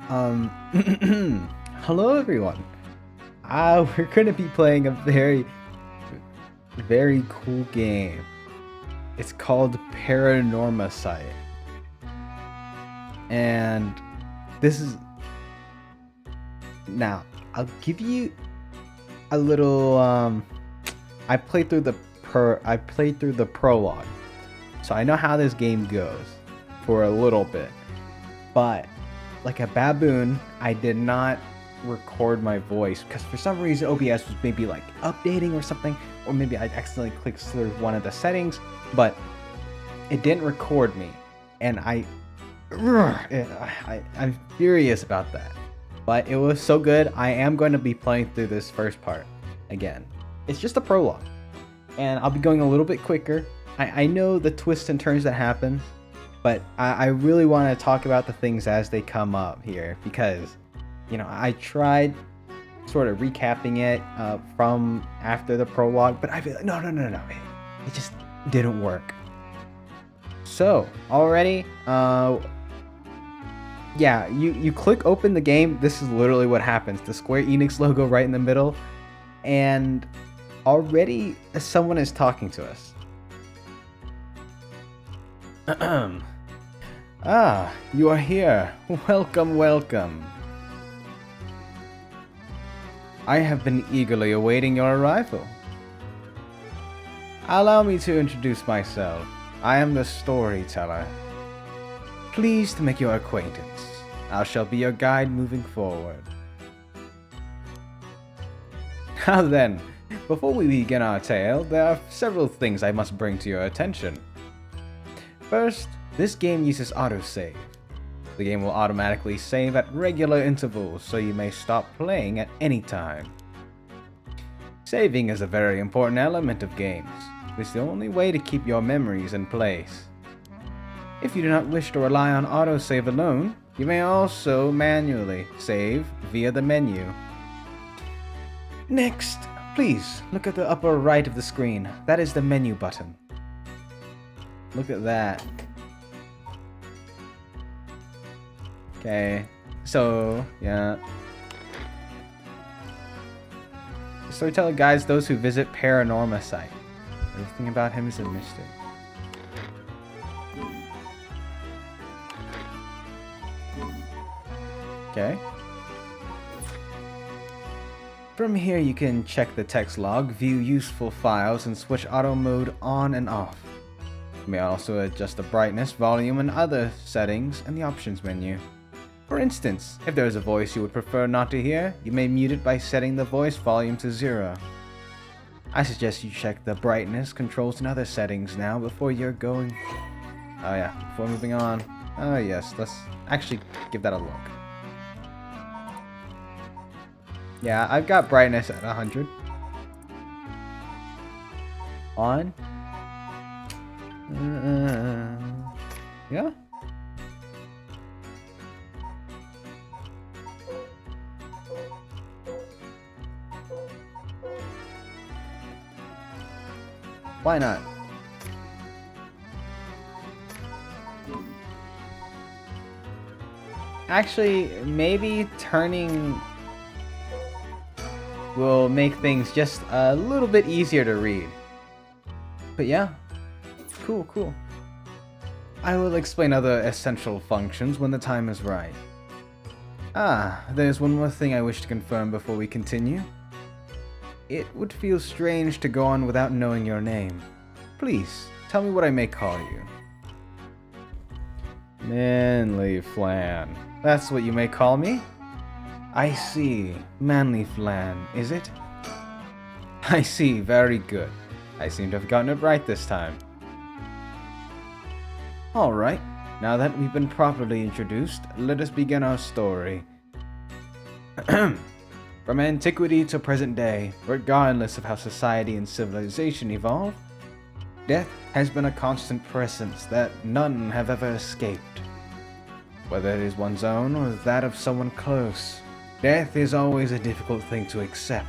Um, hello everyone. We're gonna be playing a very cool game. It's called Paranormasight. And this is... Now, I'll give you a little, I played through the prologue. So I know how this game goes for a little bit. But like a baboon, I did not record my voice because for some reason OBS was maybe like updating or something, or maybe I accidentally clicked through one of the settings, but it didn't record me, and I'm furious about that. But it was so good. I am going to be playing through this first part again. It's just a prologue, and I'll be going a little bit quicker. I know the twists and turns that happen, but I really want to talk about the things as they come up here because, you know, I tried sort of recapping it from after the prologue, but I feel like, no, it just didn't work. So, already, yeah, you click open the game, this is literally what happens. The Square Enix logo right in the middle, and already someone is talking to us. Ah, you are here. Welcome, welcome. I have been eagerly awaiting your arrival. Allow me to introduce myself. I am the storyteller. Pleased to make your acquaintance. I shall be your guide moving forward. Now then, before we begin our tale, there are several things I must bring to your attention. First, this game uses autosave. The game will automatically save at regular intervals, so you may stop playing at any time. Saving is a very important element of games. It's the only way to keep your memories in place. If you do not wish to rely on autosave alone, you may also manually save via the menu. Next, please look at the upper right of the screen. That is the menu button. Look at that. Okay, so, yeah. Storyteller guides those who visit Paranormasight. Everything about him is a mystery. Okay. From here you can check the text log, view useful files, and switch auto mode on and off. You may also adjust the brightness, volume, and other settings in the options menu. For instance, if there is a voice you would prefer not to hear, you may mute it by setting the voice volume to 0. I suggest you check the brightness, controls, and other settings now before you're going... Oh yeah, before moving on. Oh yes, let's actually give that a look. Yeah, I've got brightness at 100. On. Yeah. Why not? Actually, maybe turning will make things just a little bit easier to read. But yeah, cool. I will explain other essential functions when the time is right. There's one more thing I wish to confirm before we continue. It would feel strange to go on without knowing your name. Please, tell me what I may call you. Manly Flan. That's what you may call me? I see. Manly Flan, is it? I see, very good. I seem to have gotten it right this time. Alright, now that we've been properly introduced, let us begin our story. From antiquity to present day, regardless of how society and civilization evolve, death has been a constant presence that none have ever escaped. Whether it is one's own or that of someone close, death is always a difficult thing to accept.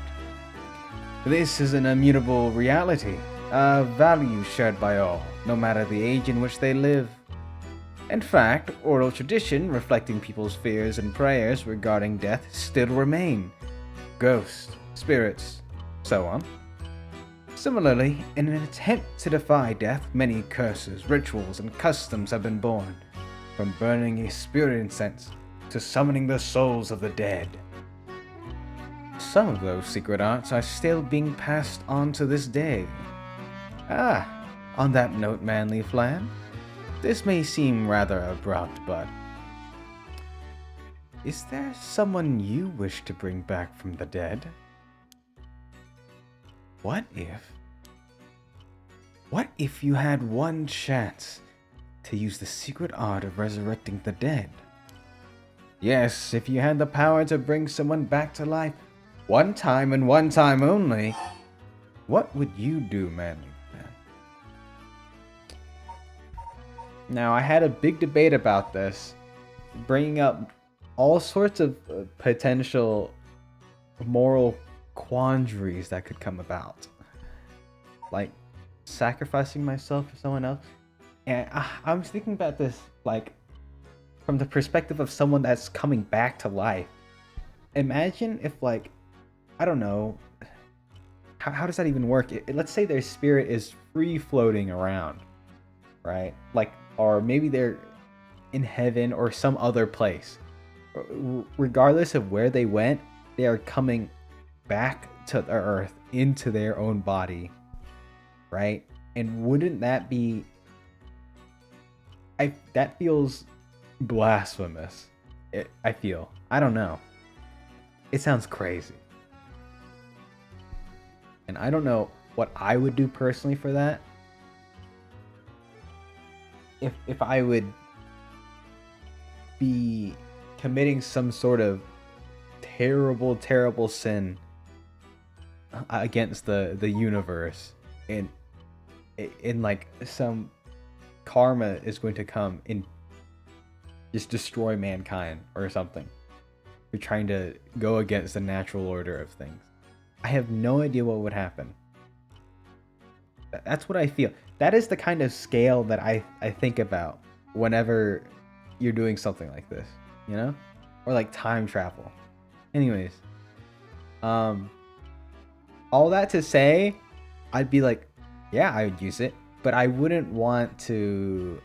This is an immutable reality, a value shared by all, no matter the age in which they live. In fact, oral tradition reflecting people's fears and prayers regarding death still remain. Ghosts, spirits, so on. Similarly, in an attempt to defy death, many curses, rituals, and customs have been born, from burning a spirit incense to summoning the souls of the dead. Some of those secret arts are still being passed on to this day. On that note, Manly Flan, this may seem rather abrupt, but is there someone you wish to bring back from the dead? What if you had one chance to use the secret art of resurrecting the dead? Yes, if you had the power to bring someone back to life, one time and one time only, what would you do, Manly? Now, I had a big debate about this, bringing up all sorts of potential moral quandaries that could come about. Like, sacrificing myself for someone else. And I was thinking about this, like, from the perspective of someone that's coming back to life. Imagine if, like, I don't know, how does that even work? Let's say their spirit is free floating around, right? Like, or maybe they're in heaven or some other place. Regardless of where they went, they are coming back to the earth into their own body, right? And wouldn't that be... that feels blasphemous. I feel. I don't know. It sounds crazy. And I don't know what I would do personally for that. If I would be committing some sort of terrible sin against the universe, and like some karma is going to come and just destroy mankind or something. We're trying to go against the natural order of things. I have no idea what would happen. That's what I feel. That is the kind of scale that I think about whenever you're doing something like this, you know? Or like time travel. Anyways, all that to say, I'd be like, yeah, I would use it, but I wouldn't want to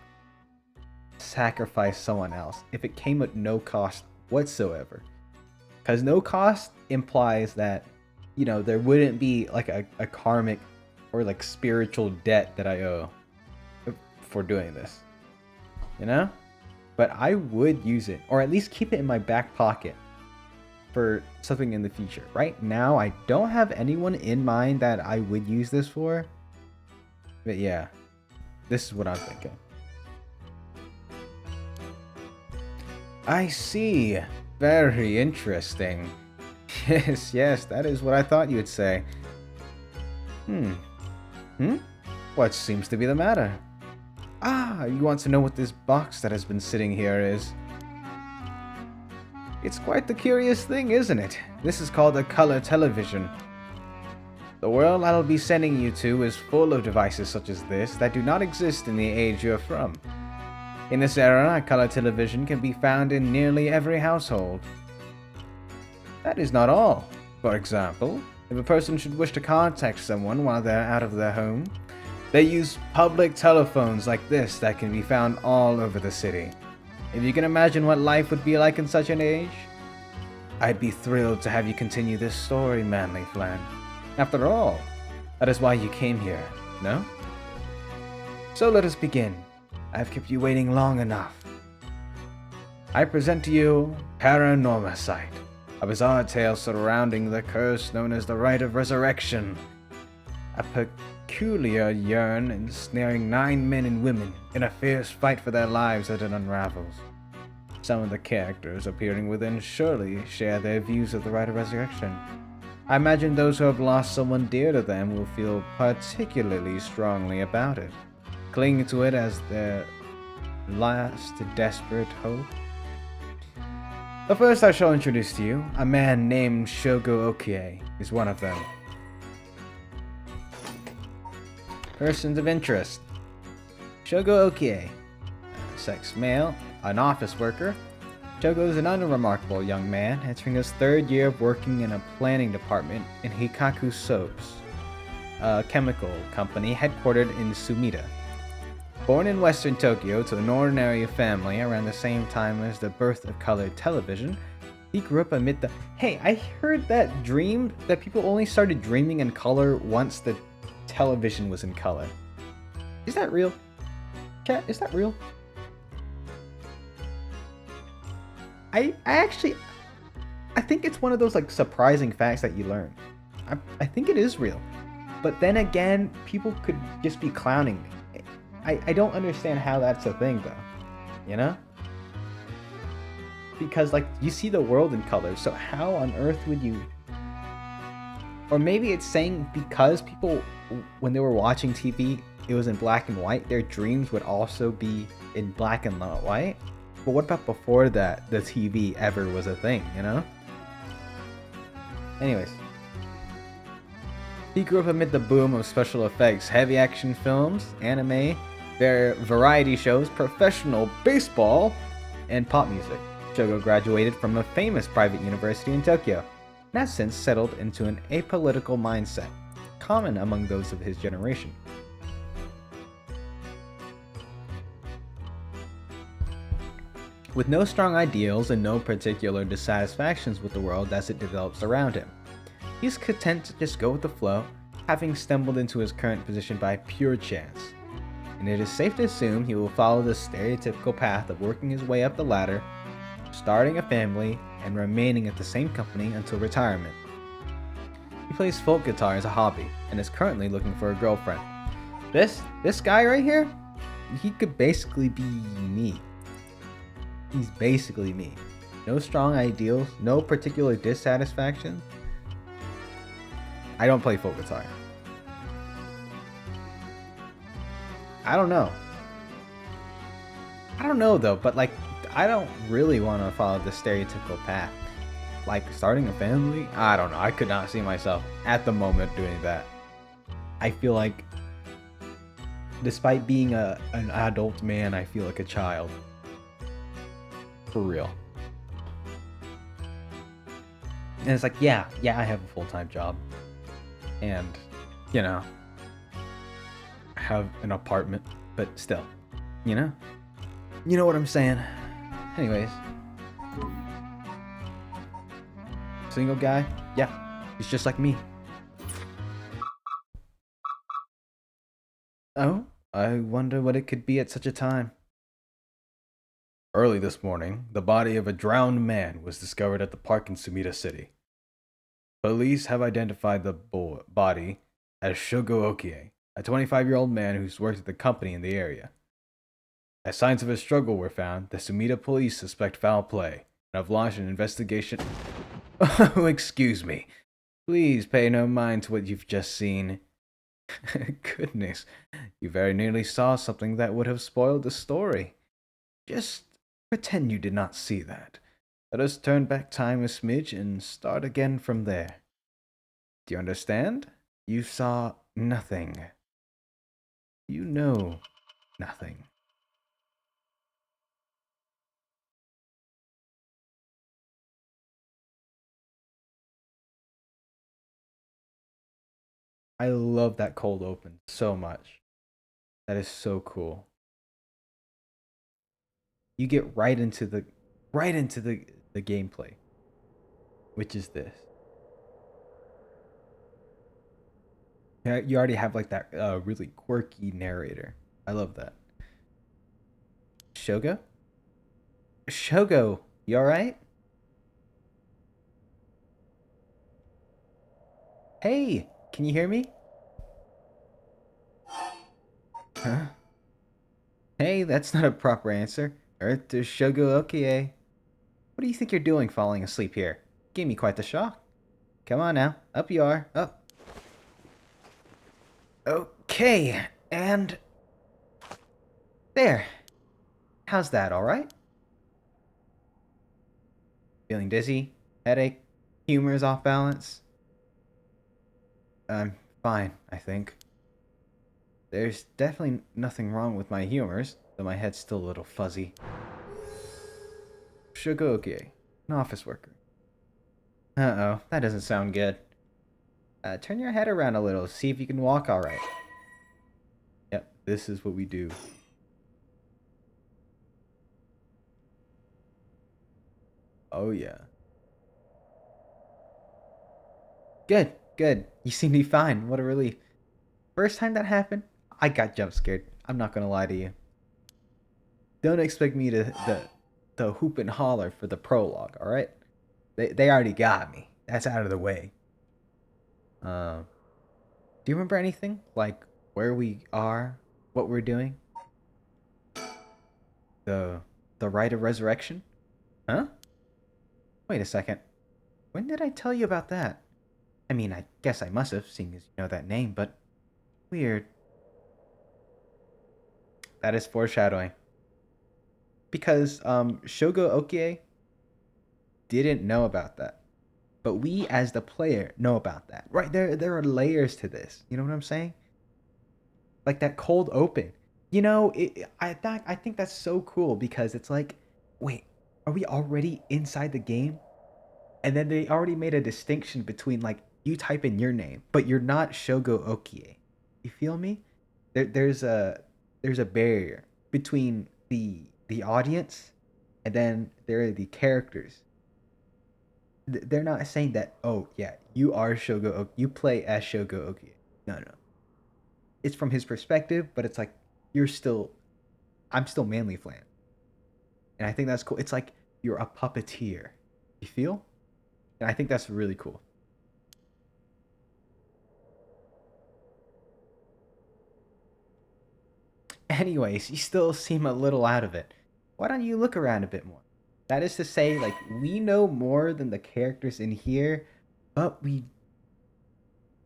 sacrifice someone else if it came at no cost whatsoever. Because no cost implies that, you know, there wouldn't be like a karmic or like spiritual debt that I owe for doing this, you know? But I would use it, or at least keep it in my back pocket for something in the future. Right now, I don't have anyone in mind that I would use this for. But yeah, this is what I'm thinking. I see. Very interesting. Yes, that is what I thought you would say. What seems to be the matter? You want to know what this box that has been sitting here is? It's quite the curious thing, isn't it? This is called a color television. The world I'll be sending you to is full of devices such as this that do not exist in the age you're from. In this era, a color television can be found in nearly every household. That is not all. For example, if a person should wish to contact someone while they're out of their home, they use public telephones like this that can be found all over the city. If you can imagine what life would be like in such an age, I'd be thrilled to have you continue this story, Manly Flan. After all, that is why you came here, no? So let us begin. I've kept you waiting long enough. I present to you Paranormasight, a bizarre tale surrounding the curse known as the Rite of Resurrection. A peculiar yarn ensnaring 9 men and women in a fierce fight for their lives as it unravels. Some of the characters appearing within surely share their views of the Rite of Resurrection. I imagine those who have lost someone dear to them will feel particularly strongly about it, clinging to it as their last desperate hope. But first I shall introduce to you a man named Shogo Okie is one of them. Persons of interest. Shogo Okie, sex male, an office worker. Shogo is an unremarkable young man, entering his third year of working in a planning department in Hikaku Soaps, a chemical company headquartered in Sumida. Born in western Tokyo to an ordinary family around the same time as the birth of color television, he grew up amid the... Hey, I heard that people only started dreaming in color once the television was in color. Is that real? Chat, is that real? I think it's one of those like surprising facts that you learn. I think it is real. But then again, people could just be clowning me. I don't understand how that's a thing though, you know? Because like you see the world in color, so how on earth would you? Or maybe it's saying because people, when they were watching TV, it was in black and white, their dreams would also be in black and white. But what about before that, the TV ever was a thing, you know? Anyways. He grew up amid the boom of special effects, heavy action films, anime, variety shows, professional baseball, and pop music. Shogo graduated from a famous private university in Tokyo, and has since settled into an apolitical mindset, common among those of his generation. With no strong ideals and no particular dissatisfactions with the world as it develops around him, he's content to just go with the flow, having stumbled into his current position by pure chance. And it is safe to assume he will follow the stereotypical path of working his way up the ladder, starting a family, and remaining at the same company until retirement. He plays folk guitar as a hobby, and is currently looking for a girlfriend. This guy right here, he could basically be me. He's basically me. No strong ideals, no particular dissatisfaction. I don't play folk guitar. I don't know though, but like, I don't really want to follow the stereotypical path. Like starting a family? I don't know. I could not see myself at the moment doing that. I feel like, despite being an adult man, I feel like a child. For real. And it's like, yeah, I have a full-time job. And, you know, I have an apartment, but still, you know? You know what I'm saying? Anyways. Single guy? Yeah, he's just like me. Oh, I wonder what it could be at such a time. Early this morning, the body of a drowned man was discovered at the park in Sumida City. Police have identified the body as Shogo Okie, a 25-year-old man who's worked at the company in the area. As signs of a struggle were found, the Sumida police suspect foul play and have launched an investigation. Oh, excuse me. Please pay no mind to what you've just seen. Goodness, you very nearly saw something that would have spoiled the story. Just pretend you did not see that. Let us turn back time a smidge and start again from there. Do you understand? You saw nothing. You know nothing. I love that cold open so much. That is so cool. You get right into the gameplay, which is this. Yeah, you already have like that really quirky narrator. I love that. Shogo? Shogo, you alright? Hey, can you hear me? Huh? Hey, that's not a proper answer. Earth to Shogo Okie. What do you think you're doing falling asleep here? Gave me quite the shock. Come on now, up you are, up. Okay, and... there. How's that, alright? Feeling dizzy? Headache? Humor's off balance? I'm fine, I think. There's definitely nothing wrong with my humors. though my head's still a little fuzzy. Shogoke, an office worker. Uh-oh, that doesn't sound good. Turn your head around a little, see if you can walk alright. Yep, this is what we do. Oh yeah. Good, good. You seem to be fine. What a relief. First time that happened, I got jump scared. I'm not gonna lie to you. Don't expect me to hoop and holler for the prologue, alright? They already got me. That's out of the way. Do you remember anything? Like where we are, what we're doing? The rite of resurrection? Huh? Wait a second. When did I tell you about that? I mean, I guess I must have, seeing as you know that name, but weird. That is foreshadowing. Because Shogo Okie didn't know about that. But we as the player know about that. Right? There are layers to this. You know what I'm saying? Like that cold open. You know, I think that's so cool because it's like, wait, are we already inside the game? And then they already made a distinction between like you type in your name, but you're not Shogo Okie. You feel me? There's a barrier between the audience and then there are the characters. They're not saying that, oh yeah, you are Shogo Okie, you play as Shogo Okie. No, no. It's from his perspective, but it's like I'm still Manly Flan. And I think that's cool. It's like you're a puppeteer. You feel? And I think that's really cool. Anyways, you still seem a little out of it. Why don't you look around a bit more? That is to say, like, we know more than the characters in here, but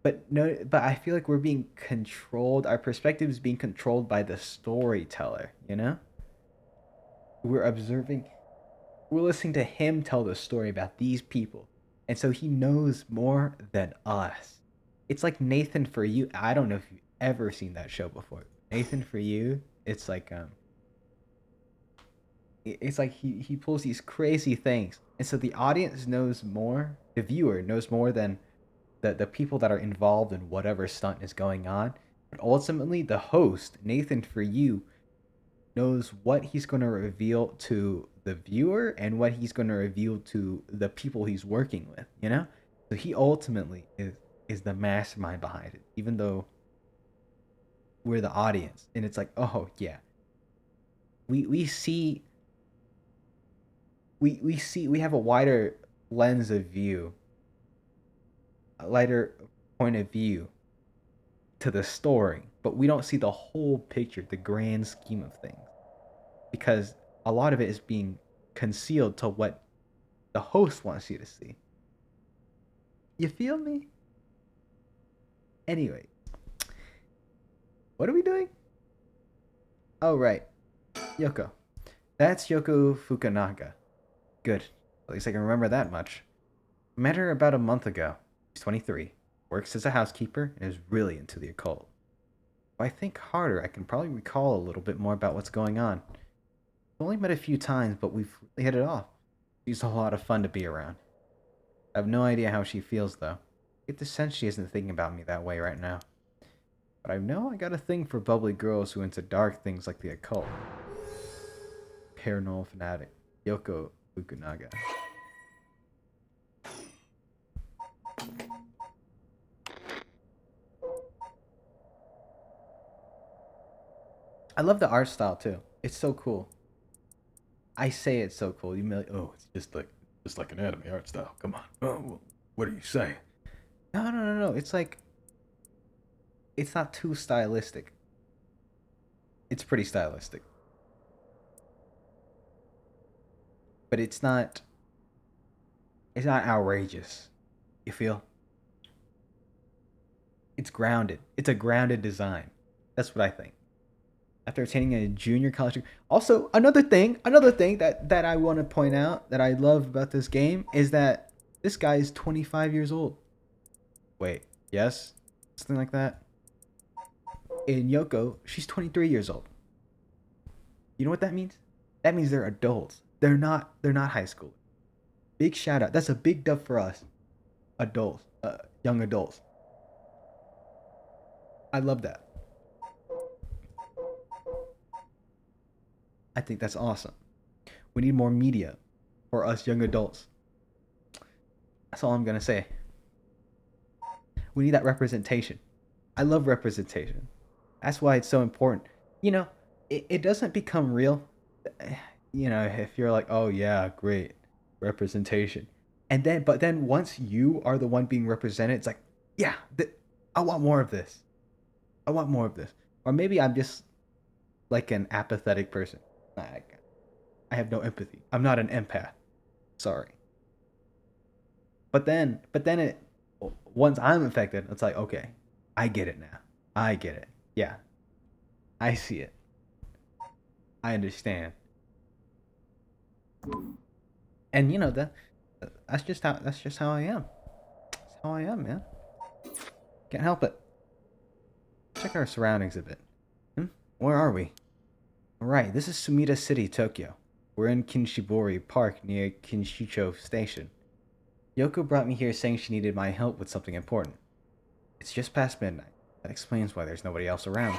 but I feel like we're being controlled. Our perspective is being controlled by the storyteller, you know? We're observing, we're listening to him tell the story about these people. And so he knows more than us. It's like Nathan For You. I don't know if you've ever seen that show before. Nathan For You, it's like it's like he pulls these crazy things. And so the audience knows more, the viewer knows more than the people that are involved in whatever stunt is going on. But ultimately the host, Nathan For You, knows what he's going to reveal to the viewer and what he's going to reveal to the people he's working with, you know? So he ultimately is the mastermind behind it, even though we're the audience. And it's like, oh yeah. We see we have a wider lens of view, a lighter point of view to the story, but we don't see the whole picture, the grand scheme of things. Because a lot of it is being concealed to what the host wants you to see. You feel me? Anyway, what are we doing? Oh, right. Yoko. That's Yoko Fukunaga. Good. At least I can remember that much. Met her about a month ago. She's 23, works as a housekeeper, and is really into the occult. If I think harder, I can probably recall a little bit more about what's going on. We've only met a few times, but we've really hit it off. She's a lot of fun to be around. I have no idea how she feels, though. I get the sense she isn't thinking about me that way right now. But I know I got a thing for bubbly girls who into dark things like the occult. Paranormal fanatic, Yoko Fukunaga. I love the art style too. It's so cool. I say it's so cool. You may like, oh, it's just like an anime art style. Come on. Oh, what are you saying? No, no, no, no. It's like it's not too stylistic. It's pretty stylistic, but it's not outrageous. You feel? It's grounded. It's a grounded design. That's what I think. After attending a junior college. Also, another thing that I want to point out that I love about this game is that this guy is 25 years old. Wait, yes? Something like that. In Yoko, she's 23 years old. You know what that means? That means they're adults. They're not high school. Big shout out. That's a big dub for us. Adults. Young adults. I love that. I think that's awesome. We need more media for us young adults. That's all I'm gonna say. We need that representation. I love representation. That's why it's so important. You know, it doesn't become real. You know, if you're like, oh yeah, great representation, but then once you are the one being represented, it's like, yeah, I want more of this. I want more of this. Or maybe I'm just like an apathetic person. I have no empathy. I'm not an empath. Sorry. But then it once I'm affected, it's like, okay, I get it now. I get it. Yeah, I see it. I understand. And you know that's just how I am. That's how I am, man. Can't help it. Check our surroundings a bit. Where are we? Alright, this is Sumida City, Tokyo. We're in Kinshibori Park near Kinshicho Station. Yoko brought me here saying she needed my help with something important. It's just past midnight. That explains why there's nobody else around.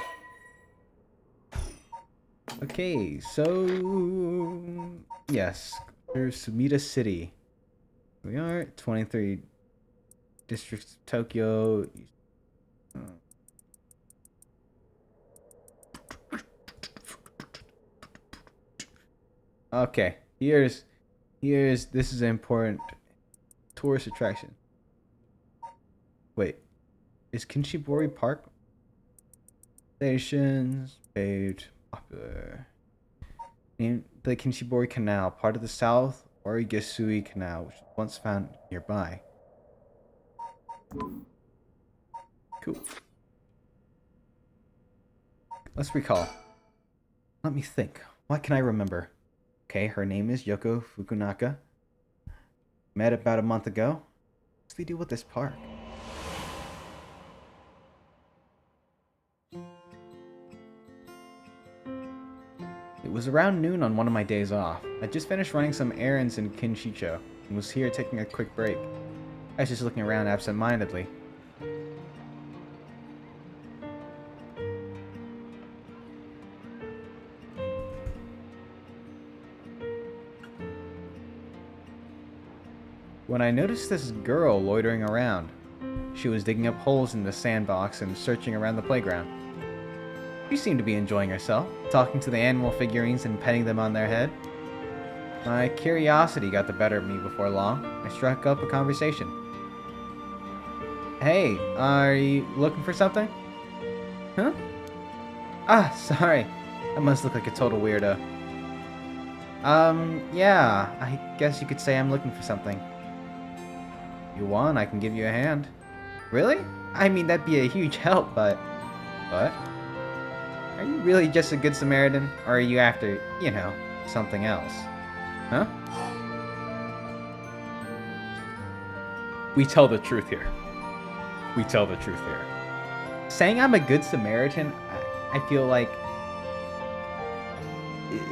Okay, so... Yes, there's Sumida City. We are 23 districts of Tokyo. Okay, this is an important tourist attraction. Wait, is Kinshibori Park? Stations, paved, popular. Named the Kinshibori Canal, part of the South Origasui Canal, which was once found nearby. Cool. Let's recall. Let me think. What can I remember? Okay, her name is Yoko Fukunaka. Met about a month ago. What's to do with this park? It was around noon on one of my days off. I just finished running some errands in Kinshicho and was here taking a quick break. I was just looking around absent-mindedly. When I noticed this girl loitering around. She was digging up holes in the sandbox and searching around the playground. She seemed to be enjoying herself, talking to the animal figurines and petting them on their head. My curiosity got the better of me before long. I struck up a conversation. Hey, are you looking for something? Huh? Ah, sorry. I must look like a total weirdo. Yeah, I guess you could say I'm looking for something. If you want, I can give you a hand. Really? I mean, that'd be a huge help, but... What? Are you really just a good Samaritan? Or are you after, you know, something else? Huh? We tell the truth here. We tell the truth here. Saying I'm a good Samaritan, I feel like...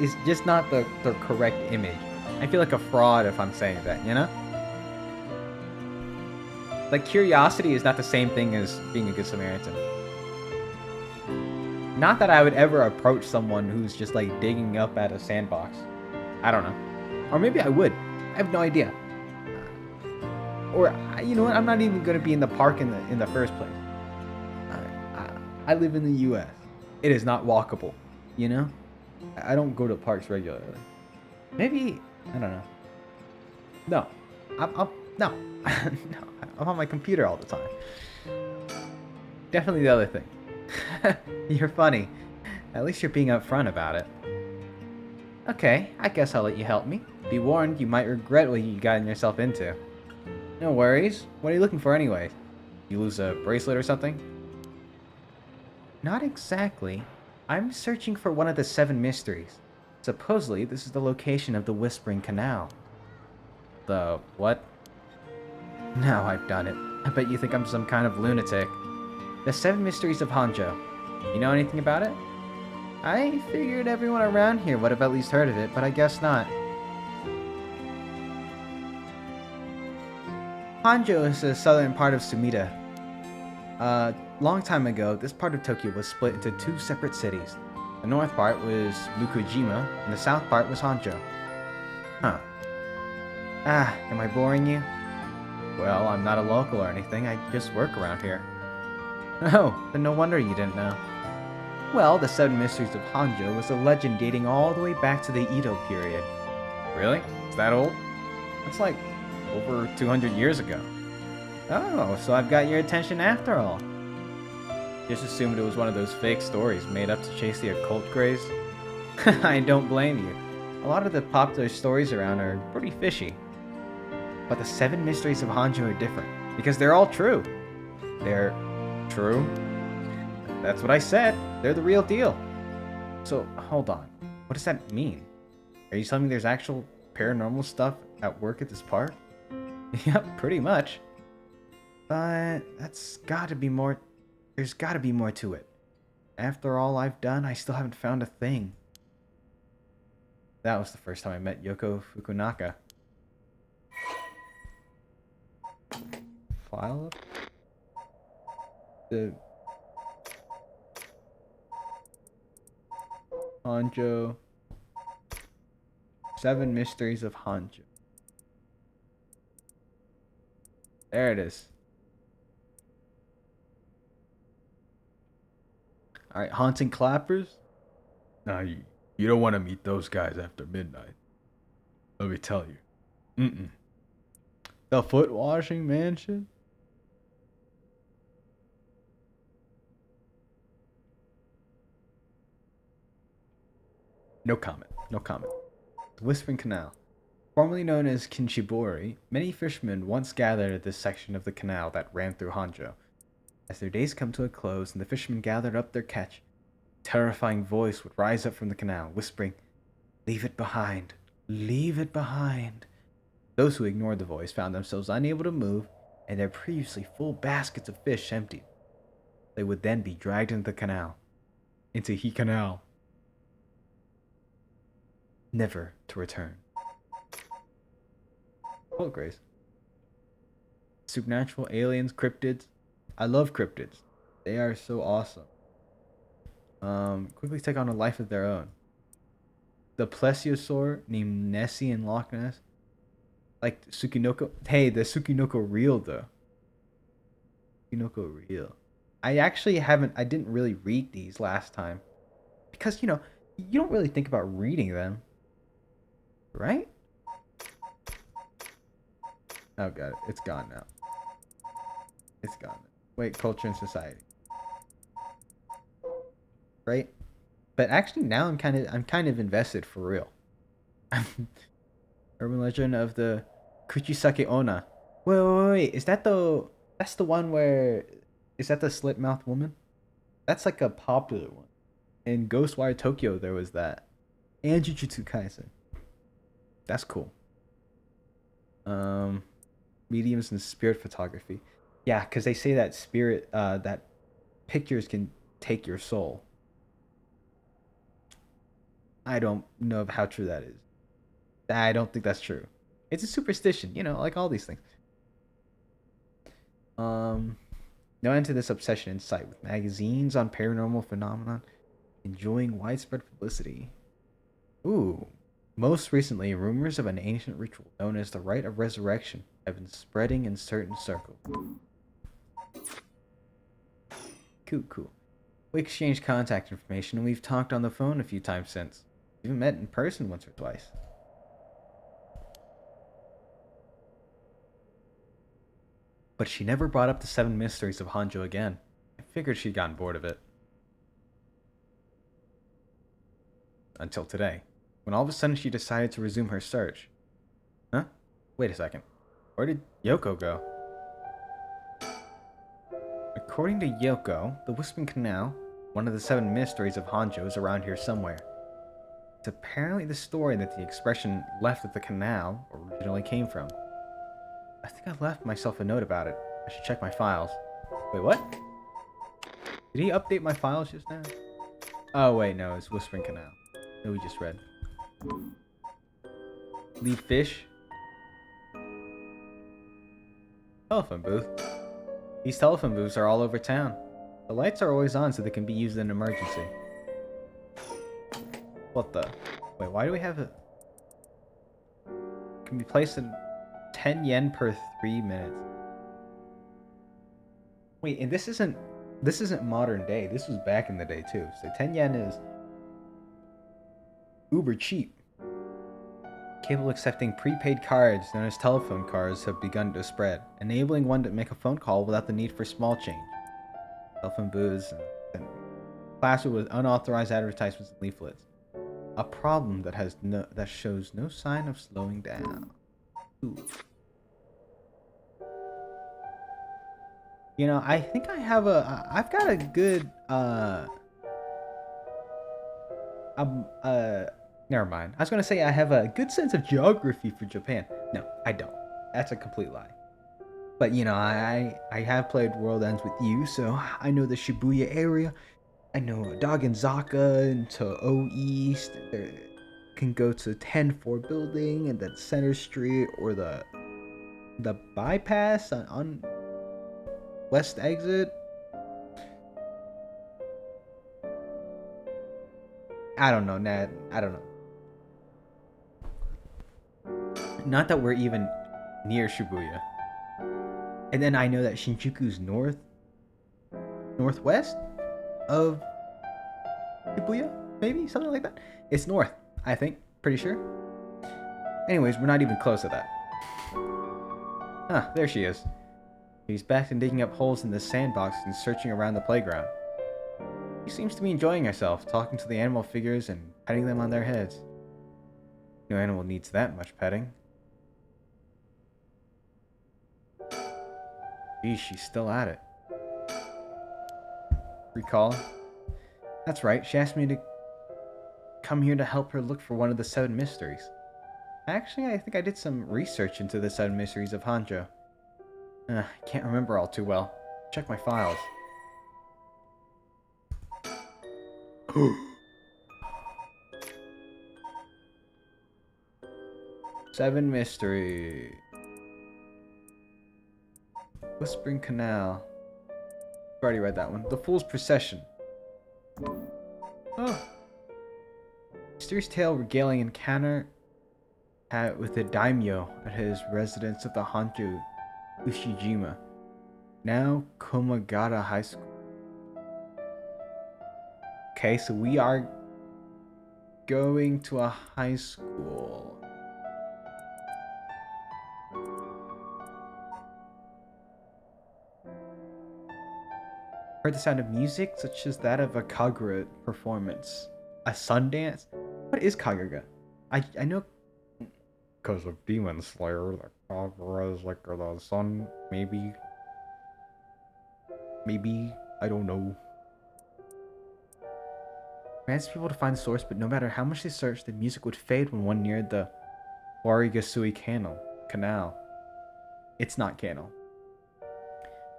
is just not the correct image. I feel like a fraud if I'm saying that, you know? Like, curiosity is not the same thing as being a good Samaritan. Not that I would ever approach someone who's just, like, digging up at a sandbox. I don't know. Or maybe I would. I have no idea. Or, you know what? I'm not even going to be in the park in the first place. I live in the U.S. It is not walkable, you know? I don't go to parks regularly. Maybe, I don't know. No. No. No. I'm on my computer all the time. Definitely the other thing. You're funny. At least you're being upfront about it. Okay, I guess I'll let you help me. Be warned, you might regret what you gotten yourself into. No worries. What are you looking for anyway? You lose a bracelet or something? Not exactly. I'm searching for one of the 7 mysteries. Supposedly, this is the location of the Whispering Canal. The what? Now I've done it. I bet you think I'm some kind of lunatic. The 7 Mysteries of Hanjo. You know anything about it? I figured everyone around here would have at least heard of it, but I guess not. Hanjo is the southern part of Sumida. Long time ago, this part of Tokyo was split into two separate cities. The north part was Mukujima, and the south part was Hanjo. Huh. Am I boring you? Well, I'm not a local or anything, I just work around here. Oh, then no wonder you didn't know. Well, the Seven Mysteries of Hanjo was a legend dating all the way back to the Edo period. Really? Is that old? That's like over 200 years ago. Oh, so I've got your attention after all. Just assumed it was one of those fake stories made up to chase the occult craze. I don't blame you. A lot of the popular stories around are pretty fishy. But the Seven Mysteries of Hanjo are different, because they're all true. They're true? That's what I said. They're the real deal. So, hold on. What does that mean? Are you telling me there's actual paranormal stuff at work at this park? Yep, pretty much. But that's gotta be more... There's gotta be more to it. After all I've done, I still haven't found a thing. That was the first time I met Yoko Fukunaka. File up? The... Hanjo. Seven Mysteries of Hanjo. There it is. Alright, haunting clappers? Nah, you don't want to meet those guys after midnight. Let me tell you. The foot washing mansion? No comment. No comment. The Whispering Canal. Formerly known as Kinshibori, many fishermen once gathered at this section of the canal that ran through Hanjo. As their days come to a close and the fishermen gathered up their catch, a terrifying voice would rise up from the canal, whispering, "Leave it behind. Leave it behind." Those who ignored the voice found themselves unable to move and their previously full baskets of fish emptied. They would then be dragged into the canal. Into he canal. Never to return. Oh, Grace. Supernatural, aliens, cryptids. I love cryptids. They are so awesome. Quickly take on a life of their own. The plesiosaur named Nessie in Loch Ness. Like Tsukinoko. Hey, the Tsukinoko reel though. Tsukinoko reel. I didn't really read these last time. Because, you don't really think about reading them. Right? Oh god, it's gone now. It's gone. Wait, culture and society. Right? But actually now I'm kind of invested for real. Urban legend of the Kuchisake Onna. Wait, that's the one where is that the slit mouth woman? That's like a popular one. In Ghostwire Tokyo there was that. And Jujutsu Kaisen. That's cool. Mediums and spirit photography. Yeah, because they say that that pictures can take your soul. I don't know of how true that is. I don't think that's true. It's a superstition, like all these things. No end to this obsession in sight, with magazines on paranormal phenomenon enjoying widespread publicity. Ooh. Most recently, rumors of an ancient ritual known as the Rite of Resurrection have been spreading in certain circles. Cool. We exchanged contact information and we've talked on the phone a few times since. We even met in person once or twice. But she never brought up the Seven Mysteries of Hanjo again. I figured she'd gotten bored of it. Until today, when all of a sudden she decided to resume her search. Huh? Wait a second. Where did Yoko go? According to Yoko, the Whispering Canal, one of the Seven Mysteries of Hanjo, is around here somewhere. It's apparently the story that the expression "left at the canal" originally came from. I think I left myself a note about it. I should check my files. Wait, what? Did he update my files just now? Oh, wait, no, it's Whispering Canal. That we just read. Leave fish. Telephone booth. These telephone booths are all over town. The lights are always on so they can be used in an emergency. What the? Wait, why do we have a... Can be placed in 10 yen per 3 minutes. Wait, and this isn't modern day. This was back in the day too. So 10 yen is uber cheap. Cable accepting prepaid cards known as telephone cards have begun to spread, enabling one to make a phone call without the need for small change. Telephone booths and plastered with unauthorized advertisements and leaflets. A problem that shows no sign of slowing down. Ooh. You know, I think I've got a good never mind. I was gonna say I have a good sense of geography for Japan. No, I don't. That's a complete lie. But you know, I have played World Ends with You, so I know the Shibuya area. I know Dagenzaka into O East. There can go to 10-4 building and then Center Street or the bypass on West exit. I don't know, Nat. I don't know. Not that we're even near Shibuya. And then I know that Shinjuku's northwest of Shibuya, maybe something like that. It's north, I think. Pretty sure. Anyways, we're not even close to that. Ah, there she is. She's back and digging up holes in the sandbox and searching around the playground. She seems to be enjoying herself, talking to the animal figures and petting them on their heads. No animal needs that much petting. Geez, she's still at it. Recall? That's right, she asked me to come here to help her look for one of the 7 mysteries. Actually, I think I did some research into the 7 mysteries of Hanjo. I can't remember all too well. Check my files. 7 mystery. Whispering Canal. I've already read that one. The Fool's Procession. Oh. Mysterious tale regaling encounter with a daimyo at his residence of the Hanjo Ushijima, now Komagata High School. Okay, so we are going to a high school. Heard the sound of music such as that of a Kagura performance. A sun dance? What is Kagura? I know because of Demon Slayer, like Kagura is like the sun, maybe. Maybe, I don't know. Grants people to find the source, but no matter how much they search, the music would fade when one neared the Warigasui canal. It's not canal.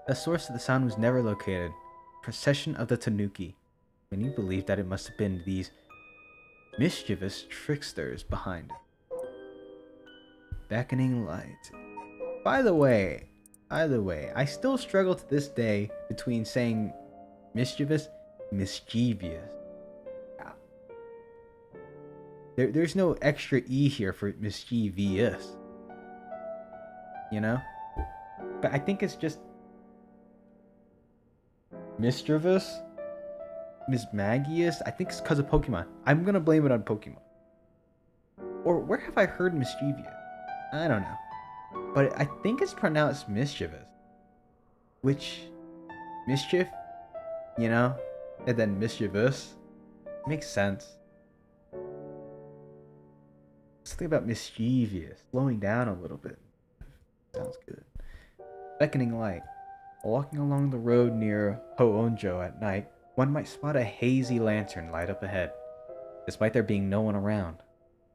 The source of the sound was never located. Procession of the Tanuki. Many believe that it must have been these mischievous tricksters behind it. Beckoning light. By the way, I still struggle to this day between saying mischievous, mischievous. There's no extra E here for mischievous. You know? But I think it's just mischievous, mismagious. I think it's because of Pokemon. I'm gonna blame it on Pokemon. Or where have I heard mischievous? I don't know. But I think it's pronounced mischievous. Which, mischief, you know? And then mischievous. Makes sense. Something about mischievous. Slowing down a little bit. Sounds good. Beckoning light. Walking along the road near Hoonjo at night, one might spot a hazy lantern light up ahead, despite there being no one around.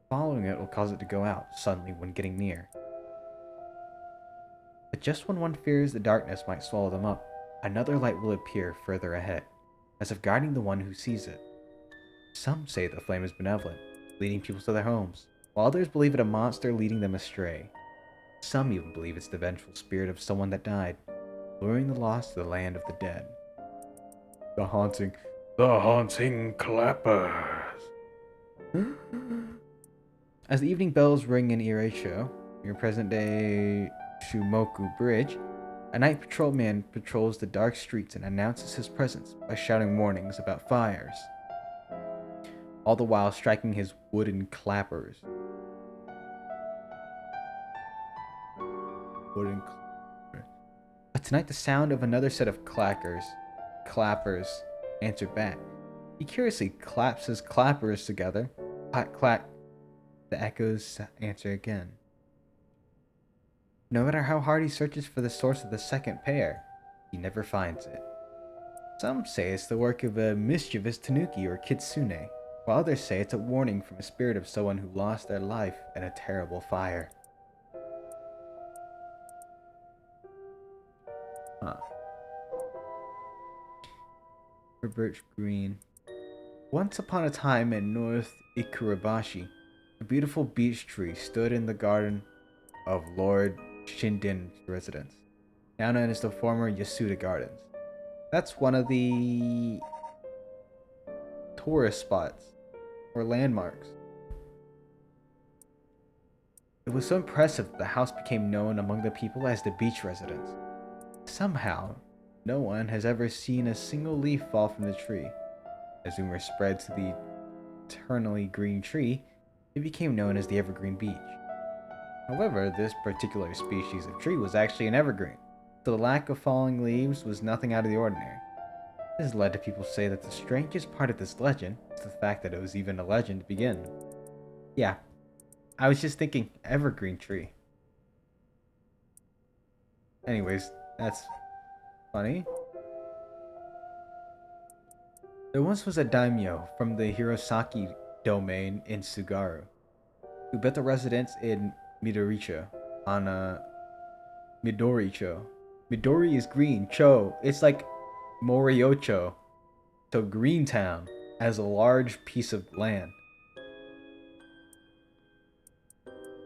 Following it will cause it to go out suddenly when getting near. But just when one fears the darkness might swallow them up, another light will appear further ahead, as if guiding the one who sees it. Some say the flame is benevolent, leading people to their homes, while others believe it a monster leading them astray. Some even believe it's the vengeful spirit of someone that died, luring the lost to the land of the dead. The haunting clappers. As the evening bells ring in Iracho, near present-day Shumoku Bridge, a night patrolman patrols the dark streets and announces his presence by shouting warnings about fires, all the while striking his wooden clappers. But tonight the sound of another set of clappers answered back. He curiously claps his clappers together. Clack, clack. The echoes answer again. No matter how hard he searches for the source of the second pair, he never finds it. Some say it's the work of a mischievous tanuki or kitsune, while others say it's a warning from a spirit of someone who lost their life in a terrible fire. Huh. Birch Green. Once upon a time in North Ikurabashi, a beautiful beech tree stood in the garden of Lord Shindin's residence, now known as the former Yasuda Gardens. That's one of the tourist spots or landmarks. It was so impressive that the house became known among the people as the beach residence. Somehow, no one has ever seen a single leaf fall from the tree. As rumor spread to the eternally green tree, it became known as the Evergreen Beach. However, this particular species of tree was actually an evergreen, so the lack of falling leaves was nothing out of the ordinary. This has led to people say that the strangest part of this legend is the fact that it was even a legend to begin. Yeah, I was just thinking evergreen tree. Anyways, that's funny. There once was a daimyo from the Hirosaki domain in Tsugaru who built a residence in Midoricho on Midoricho. Midori is green. Cho, it's like Moriocho. So Greentown has a large piece of land.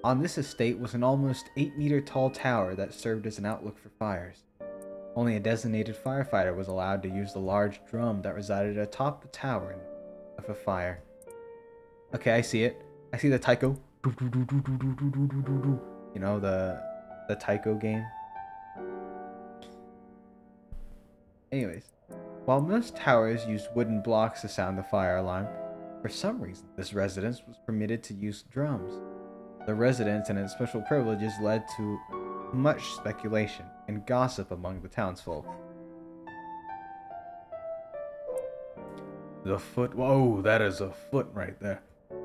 On this estate was an almost 8-meter tall tower that served as an outlook for fires. Only a designated firefighter was allowed to use the large drum that resided atop the tower of a fire. Okay, I see it. I see the taiko. You know, the taiko game. Anyways, while most towers used wooden blocks to sound the fire alarm, for some reason this residence was permitted to use drums. The residence and its special privileges led to much speculation and gossip among the townsfolk. The foot. Whoa, that is a foot right there.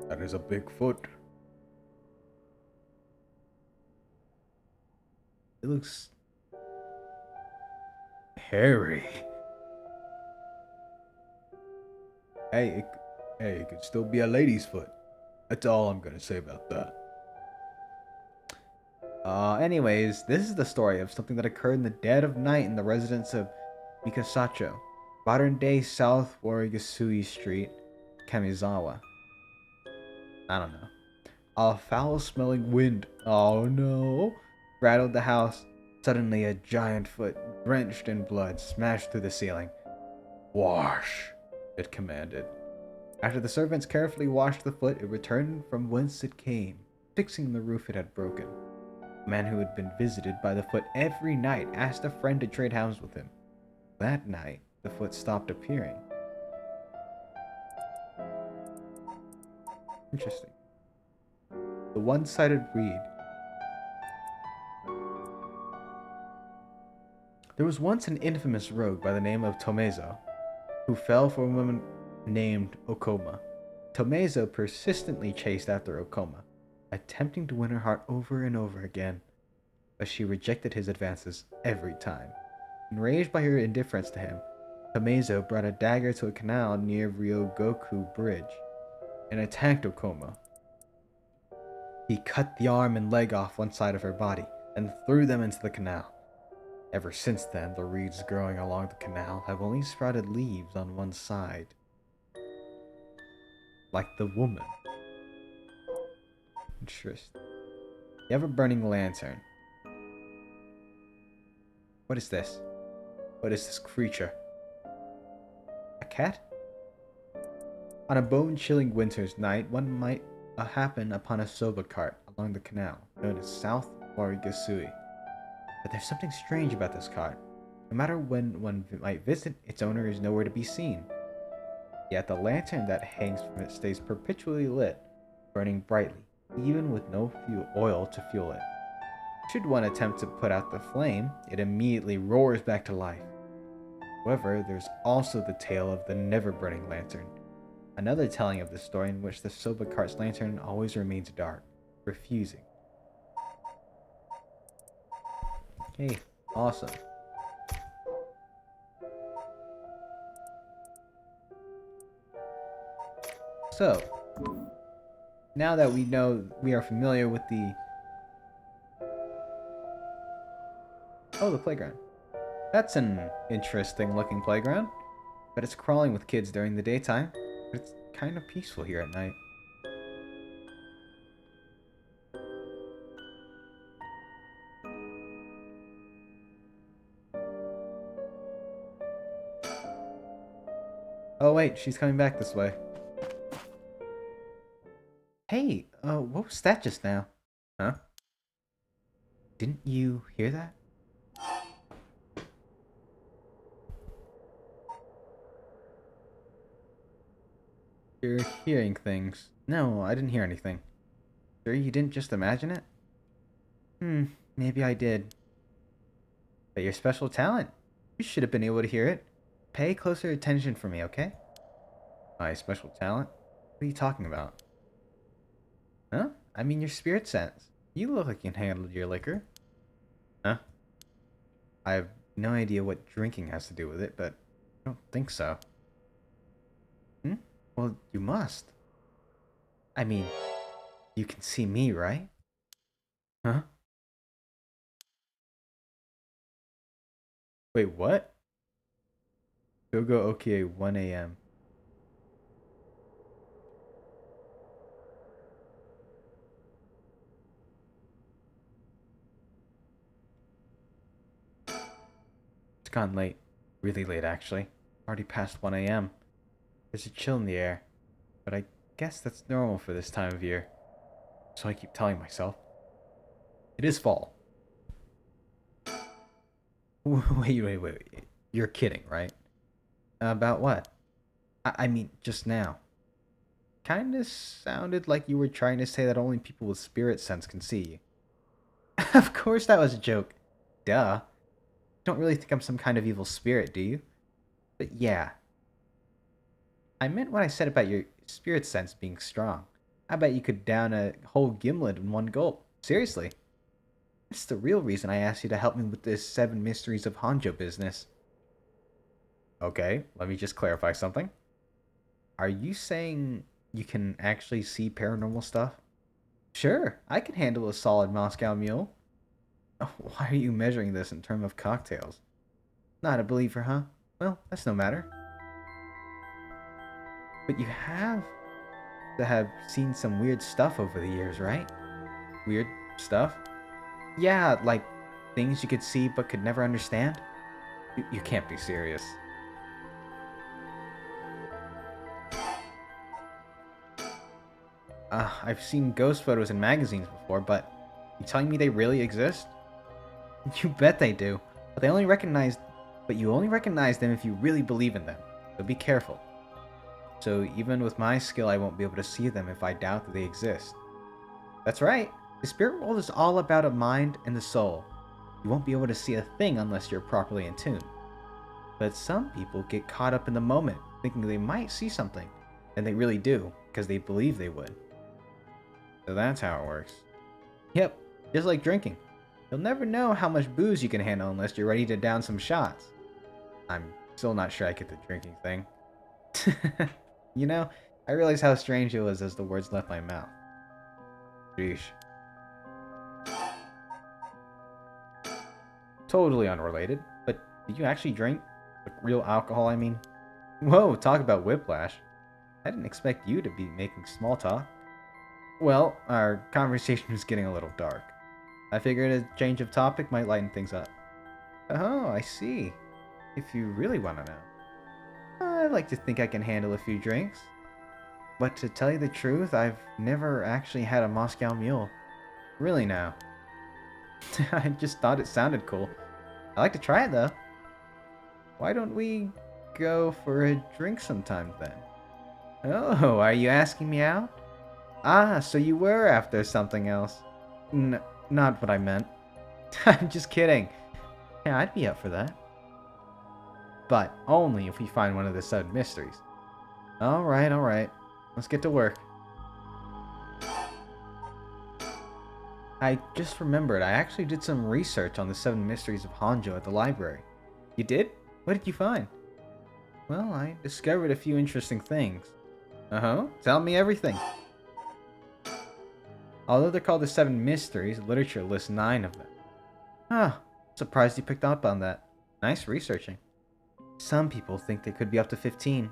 That is a big foot. It looks hairy. Hey, it could still be a lady's foot. That's all I'm gonna say about that. Anyways, this is the story of something that occurred in the dead of night in the residence of Mikasacho, modern-day South Warigasui Street, Kamizawa. I don't know. A foul-smelling wind, oh no, rattled the house. Suddenly, a giant foot, drenched in blood, smashed through the ceiling. Wash, it commanded. After the servants carefully washed the foot, it returned from whence it came, fixing the roof it had broken. A man who had been visited by the foot every night asked a friend to trade hounds with him. That night, the foot stopped appearing. Interesting. The one-sided reed. There was once an infamous rogue by the name of Tomezo, who fell for a woman named Okoma. Tomezo persistently chased after Okoma, attempting to win her heart over and over again, but she rejected his advances every time. Enraged by her indifference to him, Tomezo brought a dagger to a canal near Ryogoku Bridge and attacked Okoma. He cut the arm and leg off one side of her body and threw them into the canal. Ever since then, the reeds growing along the canal have only sprouted leaves on one side. like the woman. Interesting. You have a burning lantern. What is this? What is this creature? A cat? On a bone-chilling winter's night, one might happen upon a soba cart along the canal, known as South Warigasui. But there's something strange about this cart. No matter when one might visit, its owner is nowhere to be seen. Yet the lantern that hangs from it stays perpetually lit, burning brightly, even with no oil to fuel it. Should one attempt to put out the flame, it immediately roars back to life. However, there's also the tale of the never-burning lantern, another telling of the story in which the soba cart's lantern always remains dark, refusing. Okay, awesome. So, now that we know we are familiar with the... Oh, the playground. That's an interesting looking playground, but it's crawling with kids during the daytime. But it's kind of peaceful here at night. Oh wait, she's coming back this way. Hey, what was that just now? Huh? Didn't you hear that? You're hearing things. No, I didn't hear anything. Sure you didn't just imagine it? Maybe I did. But your special talent. You should have been able to hear it. Pay closer attention for me, okay? My special talent? What are you talking about? Huh? I mean your spirit sense. You look like you can handle your liquor. Huh? I have no idea what drinking has to do with it, but I don't think so. Well, you must. I mean, you can see me, right? Huh? Wait, what? Go okay, 1 a.m. It's gone late. Really late, actually. Already past 1 a.m. There's a chill in the air. But I guess that's normal for this time of year. So I keep telling myself. It is fall. Wait. You're kidding, right? About what? I mean, just now. Kinda sounded like you were trying to say that only people with spirit sense can see you. Of course that was a joke. Duh. You don't really think I'm some kind of evil spirit, do you? But yeah. I meant what I said about your spirit sense being strong. I bet you could down a whole gimlet in one gulp. Seriously. That's the real reason I asked you to help me with this 7 Mysteries of Hanjo business. Okay, let me just clarify something. Are you saying you can actually see paranormal stuff? Sure, I can handle a solid Moscow mule. Why are you measuring this in terms of cocktails? Not a believer, huh? Well, that's no matter. But you have to have seen some weird stuff over the years, right? Weird stuff? Yeah, like things you could see but could never understand? You can't be serious. I've seen ghost photos in magazines before, but you telling me they really exist? You bet they do. But you only recognize them if you really believe in them. So be careful. So even with my skill, I won't be able to see them if I doubt that they exist. That's right. The spirit world is all about a mind and the soul. You won't be able to see a thing unless you're properly in tune. But some people get caught up in the moment, thinking they might see something, and they really do, because they believe they would. So that's how it works. Yep, just like drinking. You'll never know how much booze you can handle unless you're ready to down some shots. I'm still not sure I get the drinking thing. You know, I realized how strange it was as the words left my mouth. Sheesh. Totally unrelated, but did you actually drink? Like real alcohol, I mean? Whoa, talk about whiplash. I didn't expect you to be making small talk. Well, our conversation was getting a little dark. I figured a change of topic might lighten things up. Oh, I see. If you really want to know. I like to think I can handle a few drinks. But to tell you the truth, I've never actually had a Moscow Mule. Really now. I just thought it sounded cool. I'd like to try it though. Why don't we go for a drink sometime then? Oh, are you asking me out? Ah, so you were after something else. Not what I meant. I'm just kidding. Yeah, I'd be up for that. But only if we find one of the 7 mysteries. Alright. Let's get to work. I just remembered, I actually did some research on the 7 mysteries of Hanjo at the library. You did? What did you find? Well, I discovered a few interesting things. Uh-huh, tell me everything. Although they're called the 7 mysteries, literature lists 9 of them. Ah, surprised you picked up on that. Nice researching. Some people think there could be up to 15.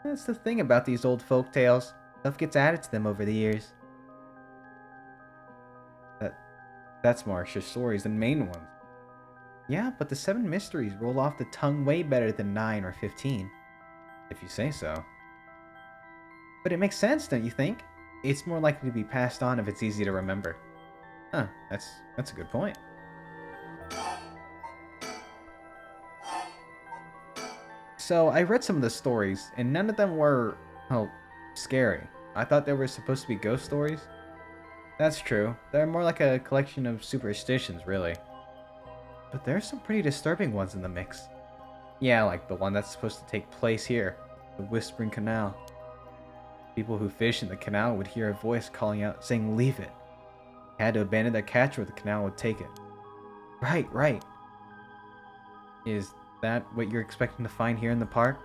That's the thing about these old folk tales. Stuff gets added to them over the years. That's more extra stories than main ones. Yeah, but the 7 mysteries roll off the tongue way better than 9 or 15. If you say so. But it makes sense, don't you think? It's more likely to be passed on if it's easy to remember. Huh, that's a good point. So, I read some of the stories, and none of them were, well, scary. I thought they were supposed to be ghost stories. That's true. They're more like a collection of superstitions, really. But there's some pretty disturbing ones in the mix. Yeah, like the one that's supposed to take place here, the Whispering Canal. People who fish in the canal would hear a voice calling out, saying, "Leave it." They had to abandon their catch or the canal would take it. Right. Is that what you're expecting to find here in the park?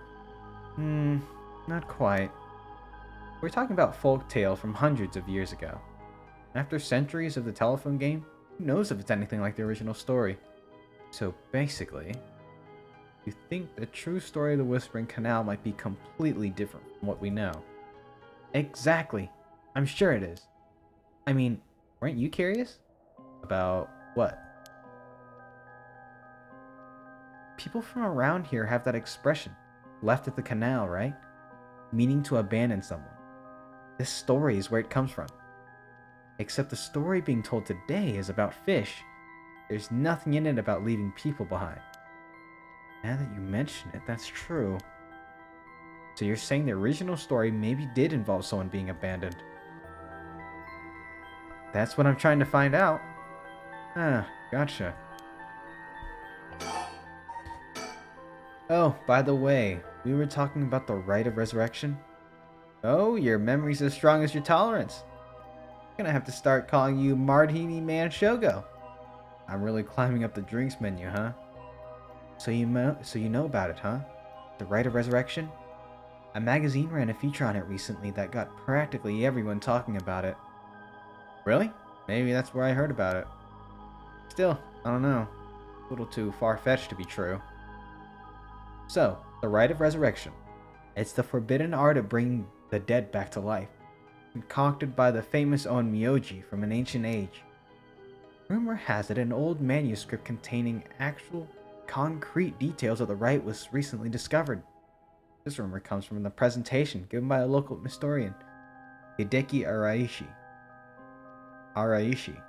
Not quite. We're talking about folk tale from hundreds of years ago. After centuries of the telephone game, who knows if it's anything like the original story? So basically, you think the true story of the Whispering Canal might be completely different from what we know. Exactly. I'm sure it is. I mean, weren't you curious? About what? People from around here have that expression, left at the canal, right? Meaning to abandon someone. This story is where it comes from. Except the story being told today is about fish. There's nothing in it about leaving people behind. Now that you mention it, that's true. So you're saying the original story maybe did involve someone being abandoned. That's what I'm trying to find out. Ah, gotcha. Oh, by the way, we were talking about the rite of resurrection. Oh, your memory's as strong as your tolerance. I'm gonna have to start calling you Martini Man Shogo. I'm really climbing up the drinks menu, huh? So you know about it, huh? The rite of resurrection? A magazine ran a feature on it recently that got practically everyone talking about it. Really? Maybe that's where I heard about it. Still, I don't know. A little too far-fetched to be true. So, the rite of resurrection. It's the forbidden art of bringing the dead back to life, concocted by the famous Oon Myoji from an ancient age. Rumor has it an old manuscript containing actual, concrete details of the rite was recently discovered. This rumor comes from the presentation given by a local historian, Hideki Araishi,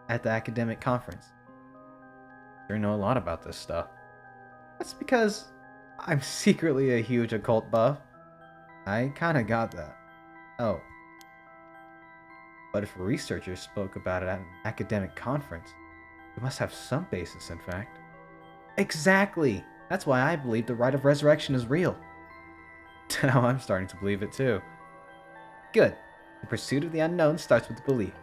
at the academic conference. You know a lot about this stuff. That's because I'm secretly a huge occult buff. I kinda got that. Oh. But if researchers spoke about it at an academic conference, it must have some basis, in fact. Exactly! That's why I believe the rite of resurrection is real. Now I'm starting to believe it too. Good. The pursuit of the unknown starts with belief.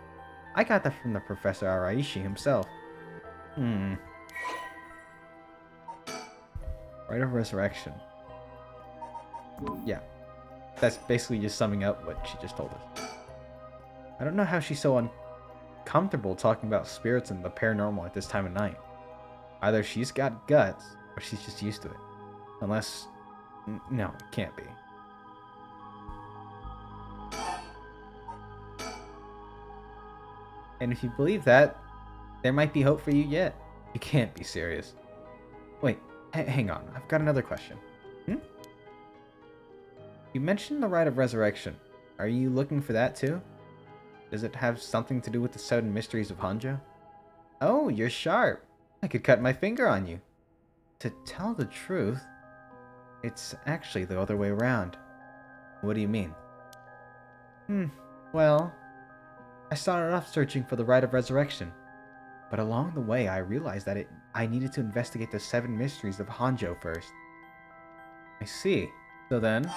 I got that from the Professor Araishi himself. Rite of resurrection. Yeah. That's basically just summing up what she just told us. I don't know how she's so uncomfortable talking about spirits and the paranormal at this time of night. Either she's got guts, or she's just used to it. Unless... no, it can't be. And if you believe that, there might be hope for you yet. You can't be serious. Wait, hang on. I've got another question. You mentioned the Rite of Resurrection. Are you looking for that too? Does it have something to do with the 7 mysteries of Hanjo? Oh, you're sharp. I could cut my finger on you. To tell the truth, it's actually the other way around. What do you mean? Well, I started off searching for the Rite of Resurrection, but along the way I realized that I needed to investigate the 7 mysteries of Hanjo first. I see. So then,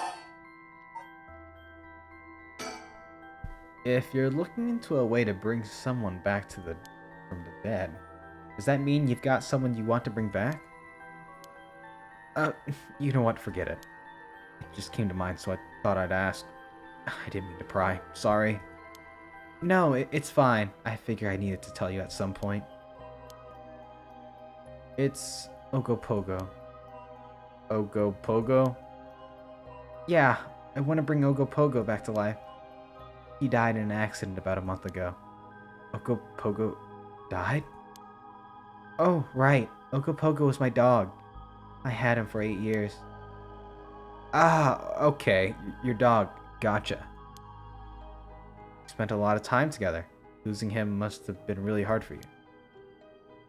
if you're looking into a way to bring someone back from the dead, does that mean you've got someone you want to bring back? You know what? Forget it. It just came to mind, so I thought I'd ask. I didn't mean to pry. Sorry. No, it's fine. I figure I needed to tell you at some point. It's Ogopogo. Ogopogo? Yeah, I want to bring Ogopogo back to life. He died in an accident about a month ago. Ogopogo died? Oh, right. Ogopogo was my dog. I had him for 8 years. Ah, okay. Your dog. Gotcha. Spent a lot of time together. Losing him must have been really hard for you.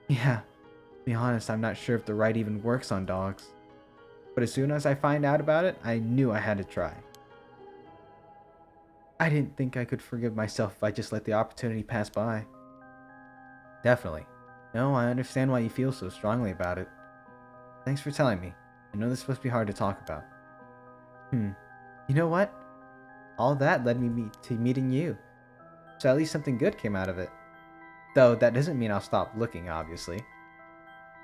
Yeah. To be honest, I'm not sure if the rite even works on dogs. But as soon as I find out about it, I knew I had to try. I didn't think I could forgive myself if I just let the opportunity pass by. Definitely. No, I understand why you feel so strongly about it. Thanks for telling me. I know this is supposed to be hard to talk about. You know what? All that led me to meeting you. So at least something good came out of it. Though that doesn't mean I'll stop looking, obviously.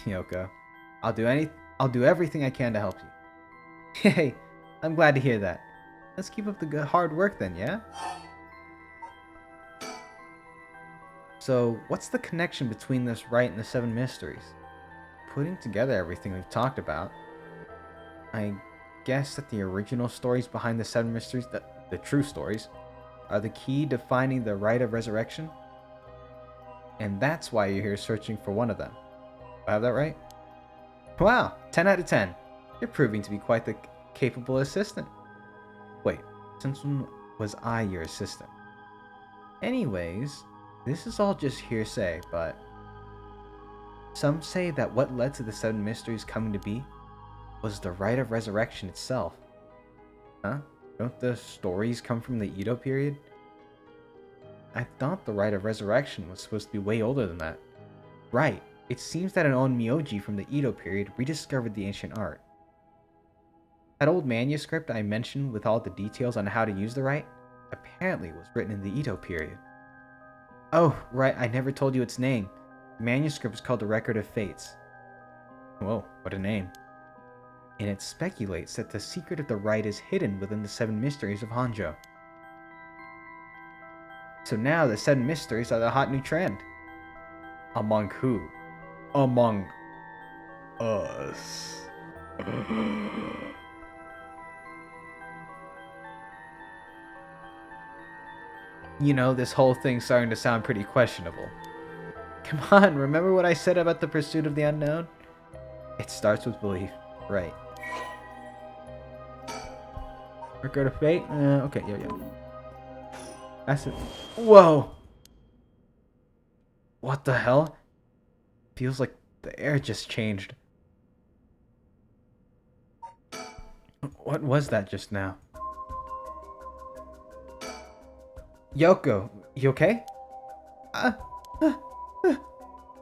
Yoko, I'll do everything I can to help you. Hey, I'm glad to hear that. Let's keep up the good hard work then, yeah? So, what's the connection between this rite and the 7 mysteries? Putting together everything we've talked about, I guess that the original stories behind the 7 mysteries, the true stories, are the key to finding the Rite of Resurrection? And that's why you're here searching for one of them. Do I have that right? Wow, 10 out of 10. You're proving to be quite the capable assistant. Wait, since when was I your assistant? Anyways, this is all just hearsay, but some say that what led to the 7 mysteries coming to be was the Rite of Resurrection itself. Huh? Don't the stories come from the Edo period? I thought the Rite of Resurrection was supposed to be way older than that. Right. It seems that an onmyoji from the Edo period rediscovered the ancient art. That old manuscript I mentioned with all the details on how to use the rite apparently was written in the Edo period. Oh, right, I never told you its name. The manuscript is called the Record of Fates. Whoa, what a name. And it speculates that the secret of the rite is hidden within the 7 mysteries of Hanjo. So now the 7 mysteries are the hot new trend. Among who? Among us. You know, this whole thing's starting to sound pretty questionable. Come on, remember what I said about the pursuit of the unknown? It starts with belief, right? Record of fate? Okay, yeah. That's it. Whoa! What the hell? Feels like the air just changed. What was that just now? Yoko, you okay?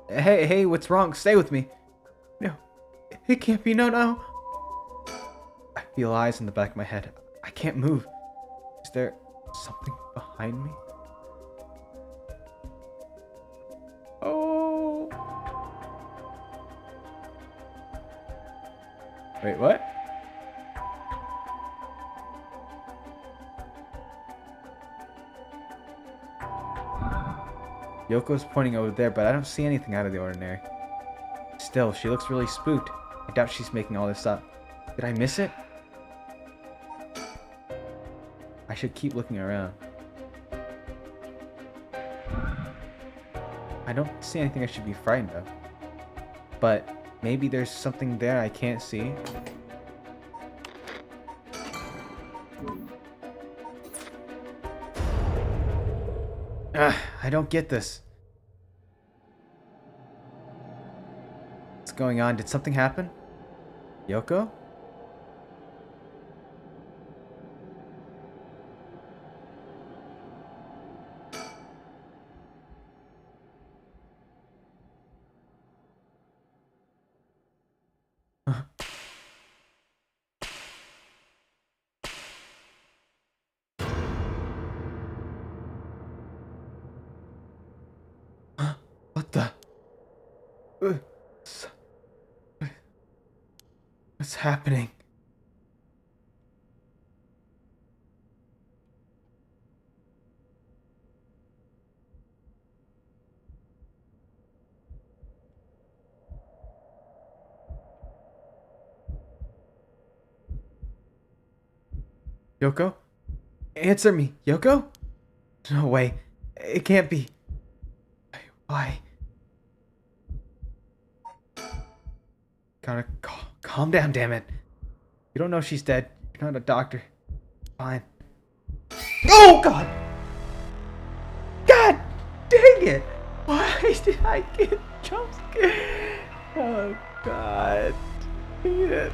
Hey, what's wrong? Stay with me. No, it can't be. No. I feel eyes in the back of my head. I can't move. Is there something behind me? Oh. Wait, what? Yoko's pointing over there, but I don't see anything out of the ordinary. Still, she looks really spooked. I doubt she's making all this up. Did I miss it? I should keep looking around. I don't see anything I should be frightened of. But maybe there's something there I can't see. I don't get this. What's going on? Did something happen? Yoko? What the? What's happening? Yoko? Answer me, Yoko? No way. It can't be. Why? Gotta calm down, damn it. You don't know she's dead. You're not a doctor. Fine. Oh, God! God dang it! Why did I get jump scared? Oh, God. Dang it.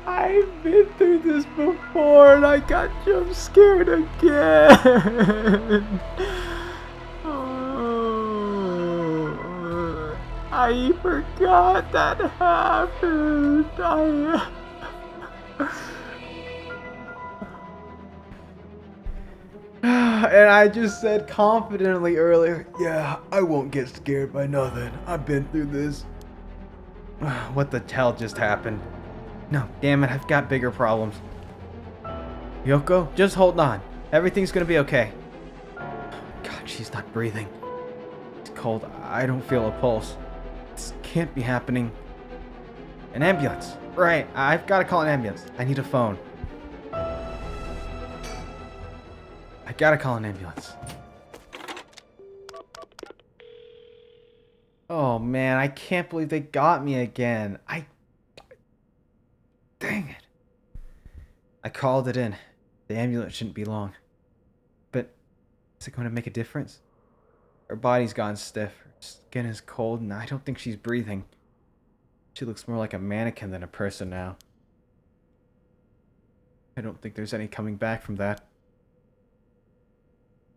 I've been through this before and I got jump scared again. Oh, I forgot that happened. And I just said confidently earlier, yeah, I won't get scared by nothing. I've been through this. What the hell just happened? No, damn it, I've got bigger problems. Yoko, just hold on. Everything's gonna be okay. God, she's not breathing. It's cold. I don't feel a pulse. This can't be happening. An ambulance. Right, I've got to call an ambulance. I need a phone. I gotta call an ambulance. Oh man, I can't believe they got me again. Dang it. I called it in. The ambulance shouldn't be long. But is it going to make a difference? Her body's gone stiff. Her skin is cold and I don't think she's breathing. She looks more like a mannequin than a person now. I don't think there's any coming back from that.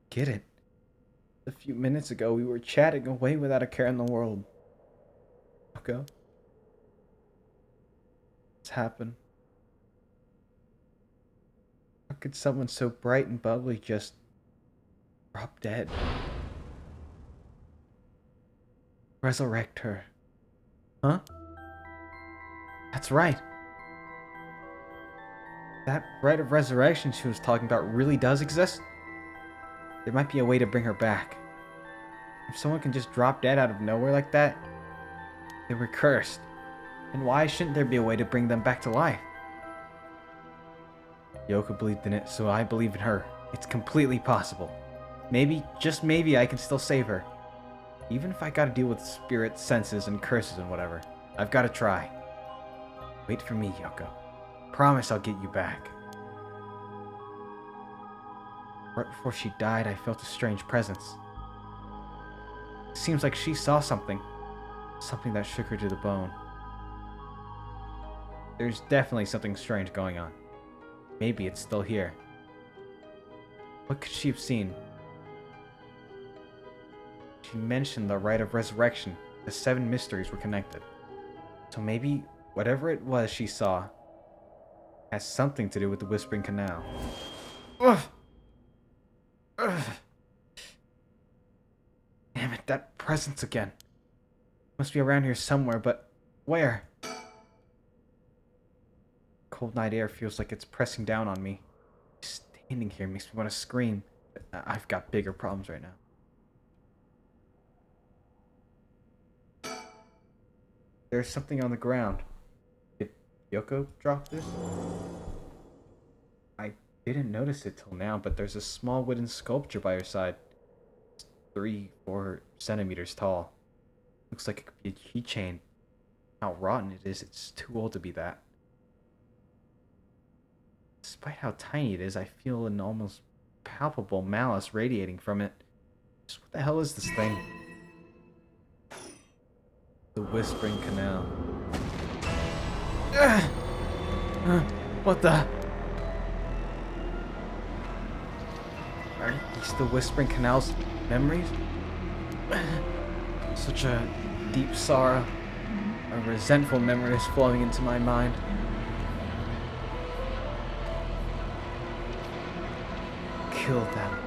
Get it? A few minutes ago we were chatting away without a care in the world. Okay. What's happened? How could someone so bright and bubbly just drop dead? Resurrect her. Huh? That's right. That rite of resurrection she was talking about really does exist? There might be a way to bring her back. If someone can just drop dead out of nowhere like that, they were cursed. And why shouldn't there be a way to bring them back to life? Yoko believed in it, so I believe in her. It's completely possible. Maybe, just maybe, I can still save her. Even if I gotta deal with spirits, senses, and curses and whatever. I've gotta try. Wait for me, Yoko. Promise I'll get you back. Right before she died, I felt a strange presence. Seems like she saw something. Something that shook her to the bone. There's definitely something strange going on. Maybe it's still here. What could she have seen? She mentioned the rite of resurrection. The 7 mysteries were connected. So maybe whatever it was she saw has something to do with the Whispering Canal. Ugh! Ugh! Damn it, that presence again. Must be around here somewhere, but where? Cold night air feels like it's pressing down on me. Standing here makes me want to scream. I've got bigger problems right now. There's something on the ground. Did Yoko drop this? I didn't notice it till now, but there's a small wooden sculpture by her side. 3-4 centimeters tall. Looks like it could be a keychain. How rotten it is, it's too old to be that. Despite how tiny it is, I feel an almost palpable malice radiating from it. Just what the hell is this thing? The Whispering Canal. What the? Are these the Whispering Canal's memories? Such a deep sorrow, a resentful memory is flowing into my mind. Kill them.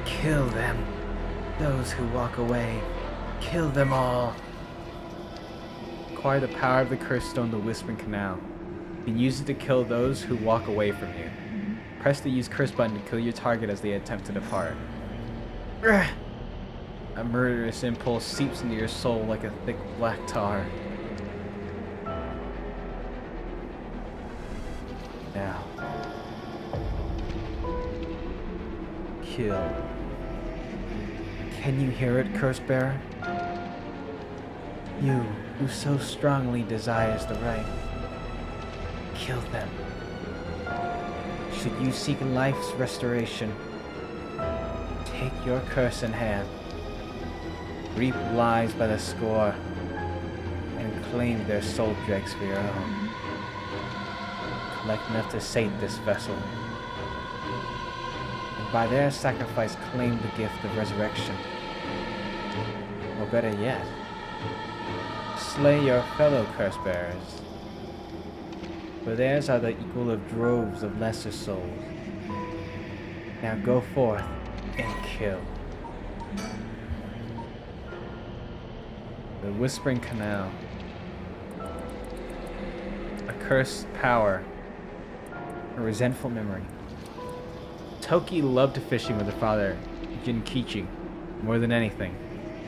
Kill them. Those who walk away. Kill them all. Acquire the power of the cursed stone, the Whispering Canal. You can use it to kill those who walk away from you. Press the use curse button to kill your target as they attempt to depart. A murderous impulse seeps into your soul like a thick black tar. Now. Kill. Can you hear it, Cursebearer? You, who so strongly desires the right. Kill them. Should you seek life's restoration, take your curse in hand. Reap lies by the score, and claim their soul dregs for your own. Collect enough to sate this vessel, and by their sacrifice claim the gift of resurrection. Or better yet, slay your fellow curse-bearers, for theirs are the equal of droves of lesser souls. Now go forth and kill. The Whispering Canal. A cursed power. A resentful memory. Toki loved fishing with her father, Jinkichi, more than anything.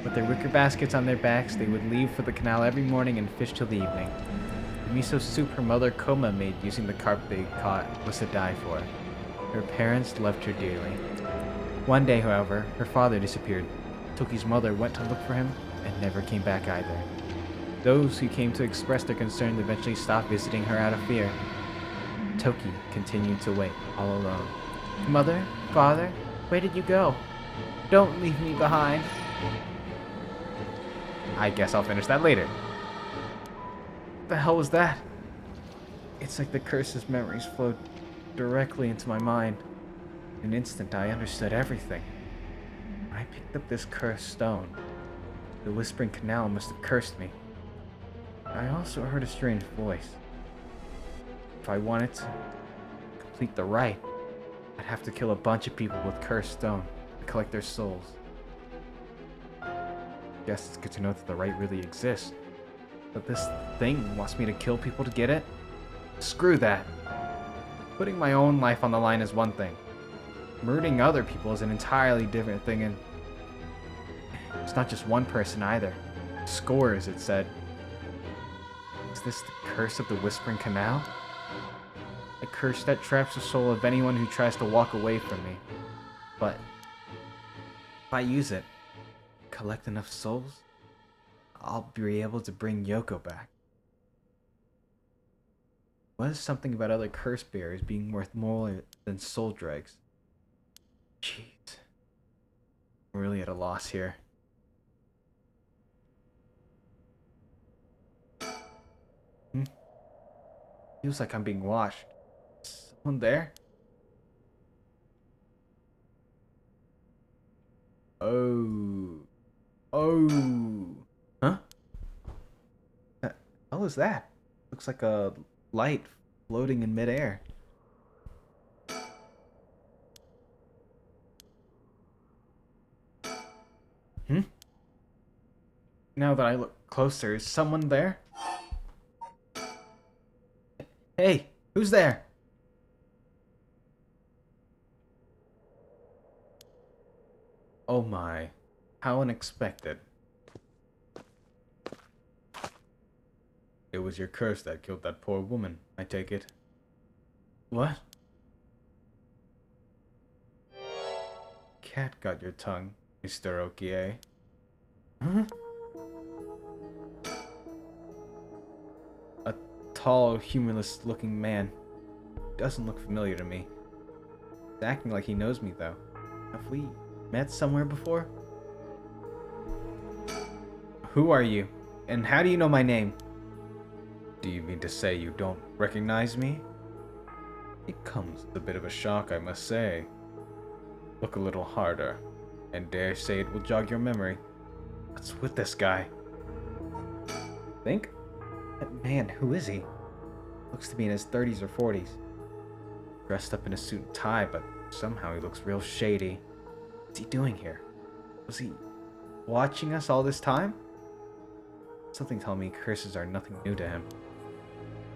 With their wicker baskets on their backs, they would leave for the canal every morning and fish till the evening. The miso soup her mother Koma made using the carp they caught was to die for. Her parents loved her dearly. One day, however, her father disappeared. Toki's mother went to look for him and never came back either. Those who came to express their concern eventually stopped visiting her out of fear. Toki continued to wait, all alone. Mother? Father? Where did you go? Don't leave me behind. I guess I'll finish that later. What the hell was that? It's like the curse's memories flowed directly into my mind. In an instant, I understood everything. When I picked up this cursed stone, the Whispering Canal must have cursed me. I also heard a strange voice. If I wanted to complete the rite, I'd have to kill a bunch of people with cursed stone to collect their souls. Guess it's good to know that the rite really exists. But this thing wants me to kill people to get it? Screw that. Putting my own life on the line is one thing. Murdering other people is an entirely different thing, and it's not just one person either. Scores, it said. Is this the curse of the Whispering Canal? A curse that traps the soul of anyone who tries to walk away from me. But if I use it, collect enough souls, I'll be able to bring Yoko back. What is something about other curse bearers being worth more than soul dregs? Jeez. I'm really at a loss here. Feels like I'm being watched. Is someone there? Oh. Oh. Huh? What the hell is that? Looks like a light floating in midair. Now that I look closer, is someone there? Hey, who's there? Oh my, how unexpected. It was your curse that killed that poor woman, I take it. What? Cat got your tongue. Mr. Okie. Huh? A tall, humorless-looking man. Doesn't look familiar to me. He's acting like he knows me, though. Have we met somewhere before? Who are you? And how do you know my name? Do you mean to say you don't recognize me? It comes with a bit of a shock, I must say. Look a little harder, and dare say it will jog your memory. What's with this guy? Think? That man, who is he? Looks to be in his 30s or 40s. Dressed up in a suit and tie, but somehow he looks real shady. What's he doing here? Was he watching us all this time? Something tells me curses are nothing new to him.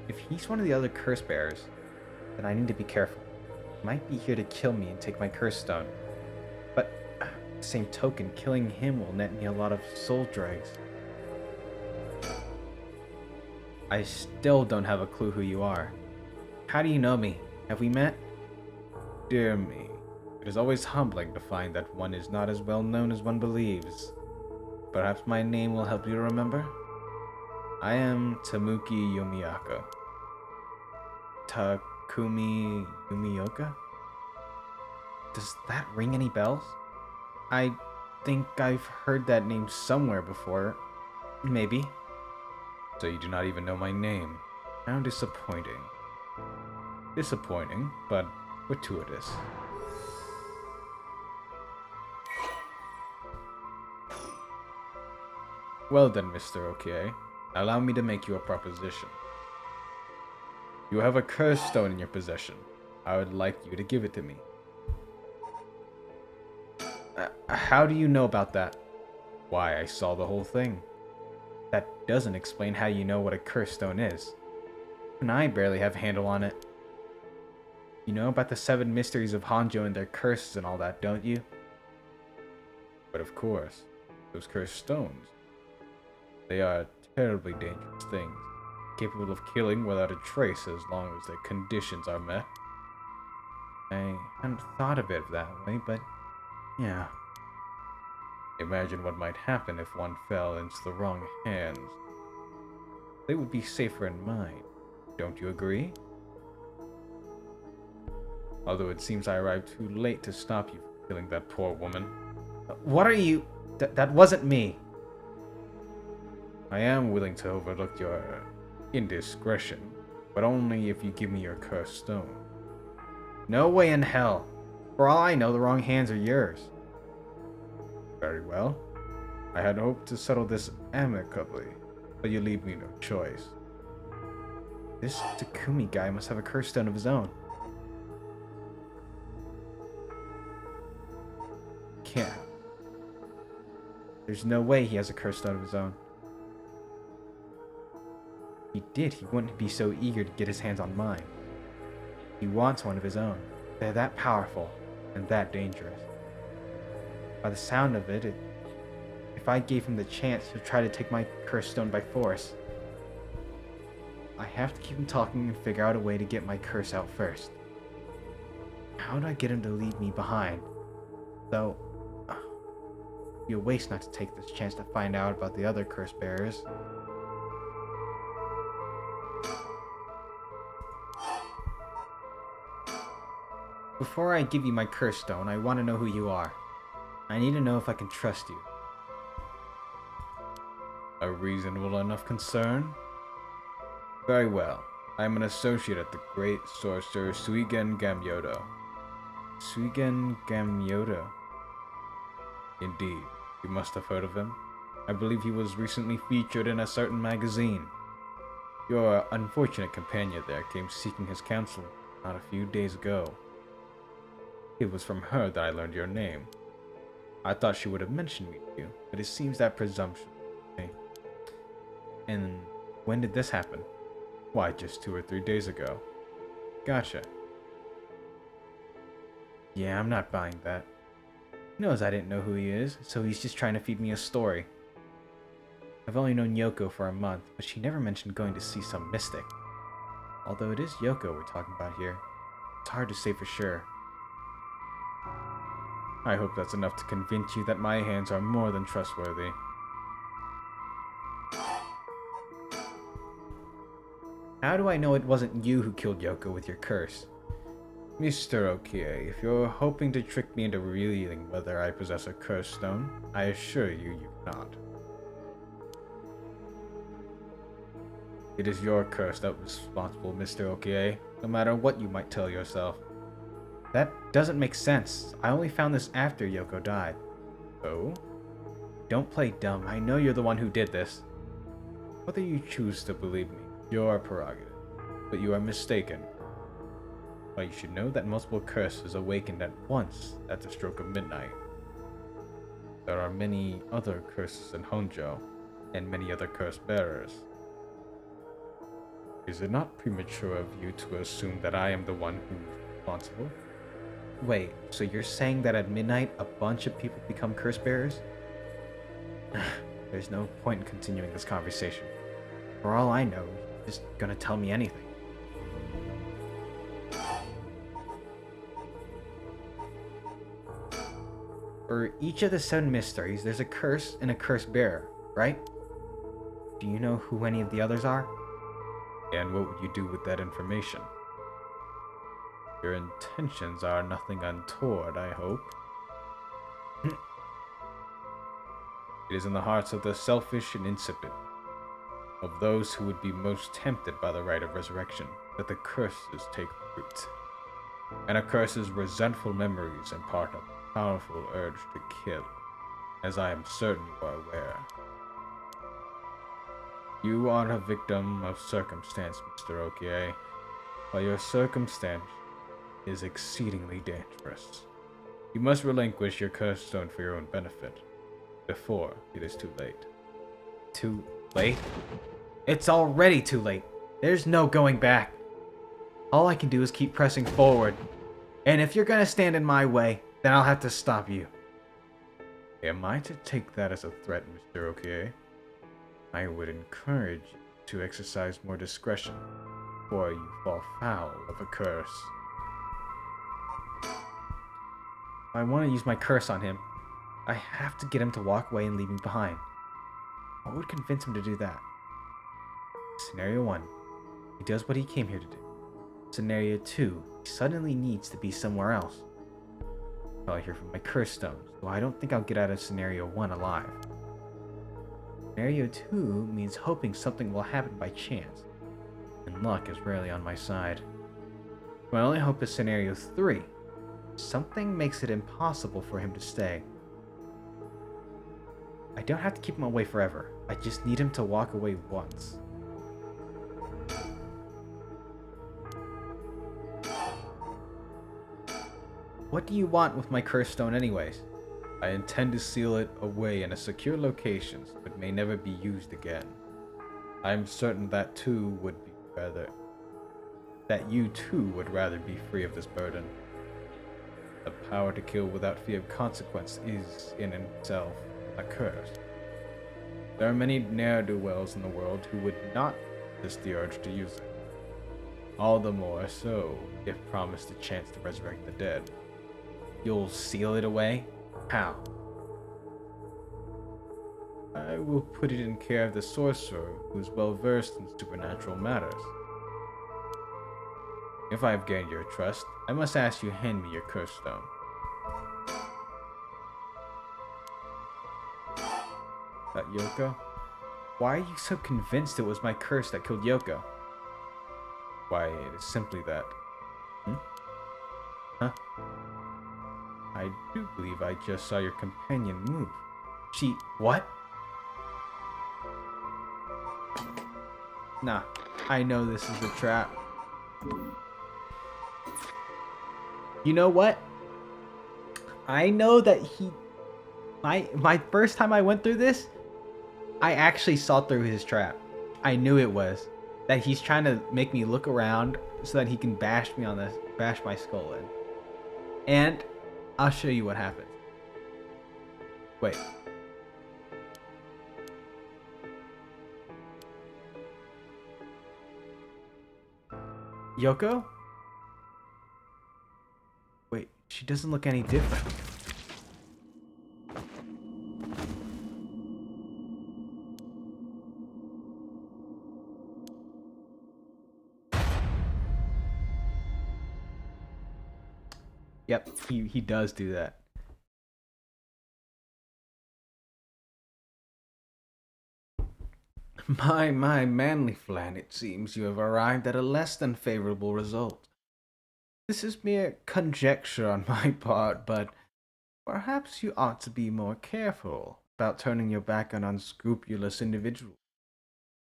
If he's one of the other curse bearers, then I need to be careful. He might be here to kill me and take my curse stone. But, the same token, killing him will net me a lot of soul dregs. I still don't have a clue who you are. How do you know me? Have we met? Dear me, it is always humbling to find that one is not as well known as one believes. Perhaps my name will help you to remember? I am Tamuki Yumiyaka. Takumi Yumioka? Does that ring any bells? I think I've heard that name somewhere before. Maybe. So you do not even know my name. How disappointing. Disappointing, but gratuitous. Well then, Mr. Okie, allow me to make you a proposition. You have a curse stone in your possession. I would like you to give it to me. How do you know about that? Why, I saw the whole thing. That doesn't explain how you know what a curse stone is. And I barely have a handle on it. You know about the 7 mysteries of Hanjo and their curses and all that, don't you? But of course, those cursed stones. They are terribly dangerous things, capable of killing without a trace as long as their conditions are met. I hadn't thought of it that way, but yeah. Imagine what might happen if one fell into the wrong hands. They would be safer in mine. Don't you agree? Although it seems I arrived too late to stop you from killing that poor woman. What are you? That wasn't me. I am willing to overlook your indiscretion, but only if you give me your cursed stone. No way in hell. For all I know, the wrong hands are yours. Very well. I had hoped to settle this amicably, but you leave me no choice. This Takumi guy must have a curse stone of his own. Can't. There's no way he has a curse stone of his own. If he did, he wouldn't be so eager to get his hands on mine. He wants one of his own. They're that powerful and that dangerous. By the sound of it, if I gave him the chance, he'll try to take my curse stone by force. I have to keep him talking and figure out a way to get my curse out first. How do I get him to leave me behind? Though, it'd be a waste not to take this chance to find out about the other curse bearers. Before I give you my curse stone, I want to know who you are. I need to know if I can trust you. A reasonable enough concern? Very well. I am an associate at the great sorcerer Suigen Gamyodo. Suigen Gamyodo? Indeed. You must have heard of him. I believe he was recently featured in a certain magazine. Your unfortunate companion there came seeking his counsel not a few days ago. It was from her that I learned your name. I thought she would have mentioned me to you, but it seems that presumption. And when did this happen? Why, just 2 or 3 days ago. Gotcha. Yeah, I'm not buying that. He knows I didn't know who he is, so he's just trying to feed me a story. I've only known Yoko for a month, but she never mentioned going to see some mystic. Although it is Yoko we're talking about here, it's hard to say for sure. I hope that's enough to convince you that my hands are more than trustworthy. How do I know it wasn't you who killed Yoko with your curse? Mr. Okie, if you're hoping to trick me into revealing whether I possess a curse stone, I assure you, you cannot. It is your curse that was responsible, Mr. Okie, no matter what you might tell yourself. That doesn't make sense. I only found this after Yoko died. Oh? Don't play dumb. I know you're the one who did this. Whether you choose to believe me, your prerogative. But you are mistaken. Well, you should know that multiple curses awakened at once at the stroke of midnight. There are many other curses in Honjo, and many other curse bearers. Is it not premature of you to assume that I am the one who's responsible? Wait, so you're saying that at midnight a bunch of people become curse bearers? There's no point in continuing this conversation. For all I know, you're just gonna tell me anything. For each of the 7 mysteries, there's a curse and a curse bearer, right? Do you know who any of the others are? And what would you do with that information? Your intentions are nothing untoward, I hope. It is in the hearts of the selfish and insipid, of those who would be most tempted by the rite of resurrection, that the curses take root. And a curse's resentful memories impart a powerful urge to kill, as I am certain you are aware. You are a victim of circumstance, Mr. Okie, but your circumstance is exceedingly dangerous. You must relinquish your curse stone for your own benefit, before it is too late. Too late? It's already too late. There's no going back. All I can do is keep pressing forward. And if you're gonna stand in my way, then I'll have to stop you. Am I to take that as a threat, Mr. Okie? I would encourage you to exercise more discretion before you fall foul of a curse. I want to use my curse on him. I have to get him to walk away and leave me behind. What would convince him to do that? Scenario 1. He does what he came here to do. Scenario 2. He suddenly needs to be somewhere else. I'll hear from my curse stones, so I don't think I'll get out of Scenario 1 alive. Scenario 2 means hoping something will happen by chance, and luck is rarely on my side. My only hope is Scenario 3. Something makes it impossible for him to stay. I don't have to keep him away forever. I just need him to walk away once. What do you want with my curse stone anyways? I intend to seal it away in a secure location so it may never be used again. I am certain that you too would rather be free of this burden. The power to kill without fear of consequence is, in itself, a curse. There are many ne'er-do-wells in the world who would not resist the urge to use it. All the more so if promised a chance to resurrect the dead. You'll seal it away? How? I will put it in care of the sorcerer who is well versed in supernatural matters. If I have gained your trust, I must ask you to hand me your curse stone. That Yoko? Why are you so convinced it was my curse that killed Yoko? Why, it is simply that. Huh? I do believe I just saw your companion move. She... what? Nah, I know this is a trap. You know what? I know that he... My first time I went through this, I actually saw through his trap. I knew it was. That he's trying to make me look around so that he can bash my skull in. And I'll show you what happens. Wait. Yoko? Wait, she doesn't look any different. Yep, he does do that. My manly Flan, it seems you have arrived at a less than favorable result. This is mere conjecture on my part, but perhaps you ought to be more careful about turning your back on unscrupulous individuals.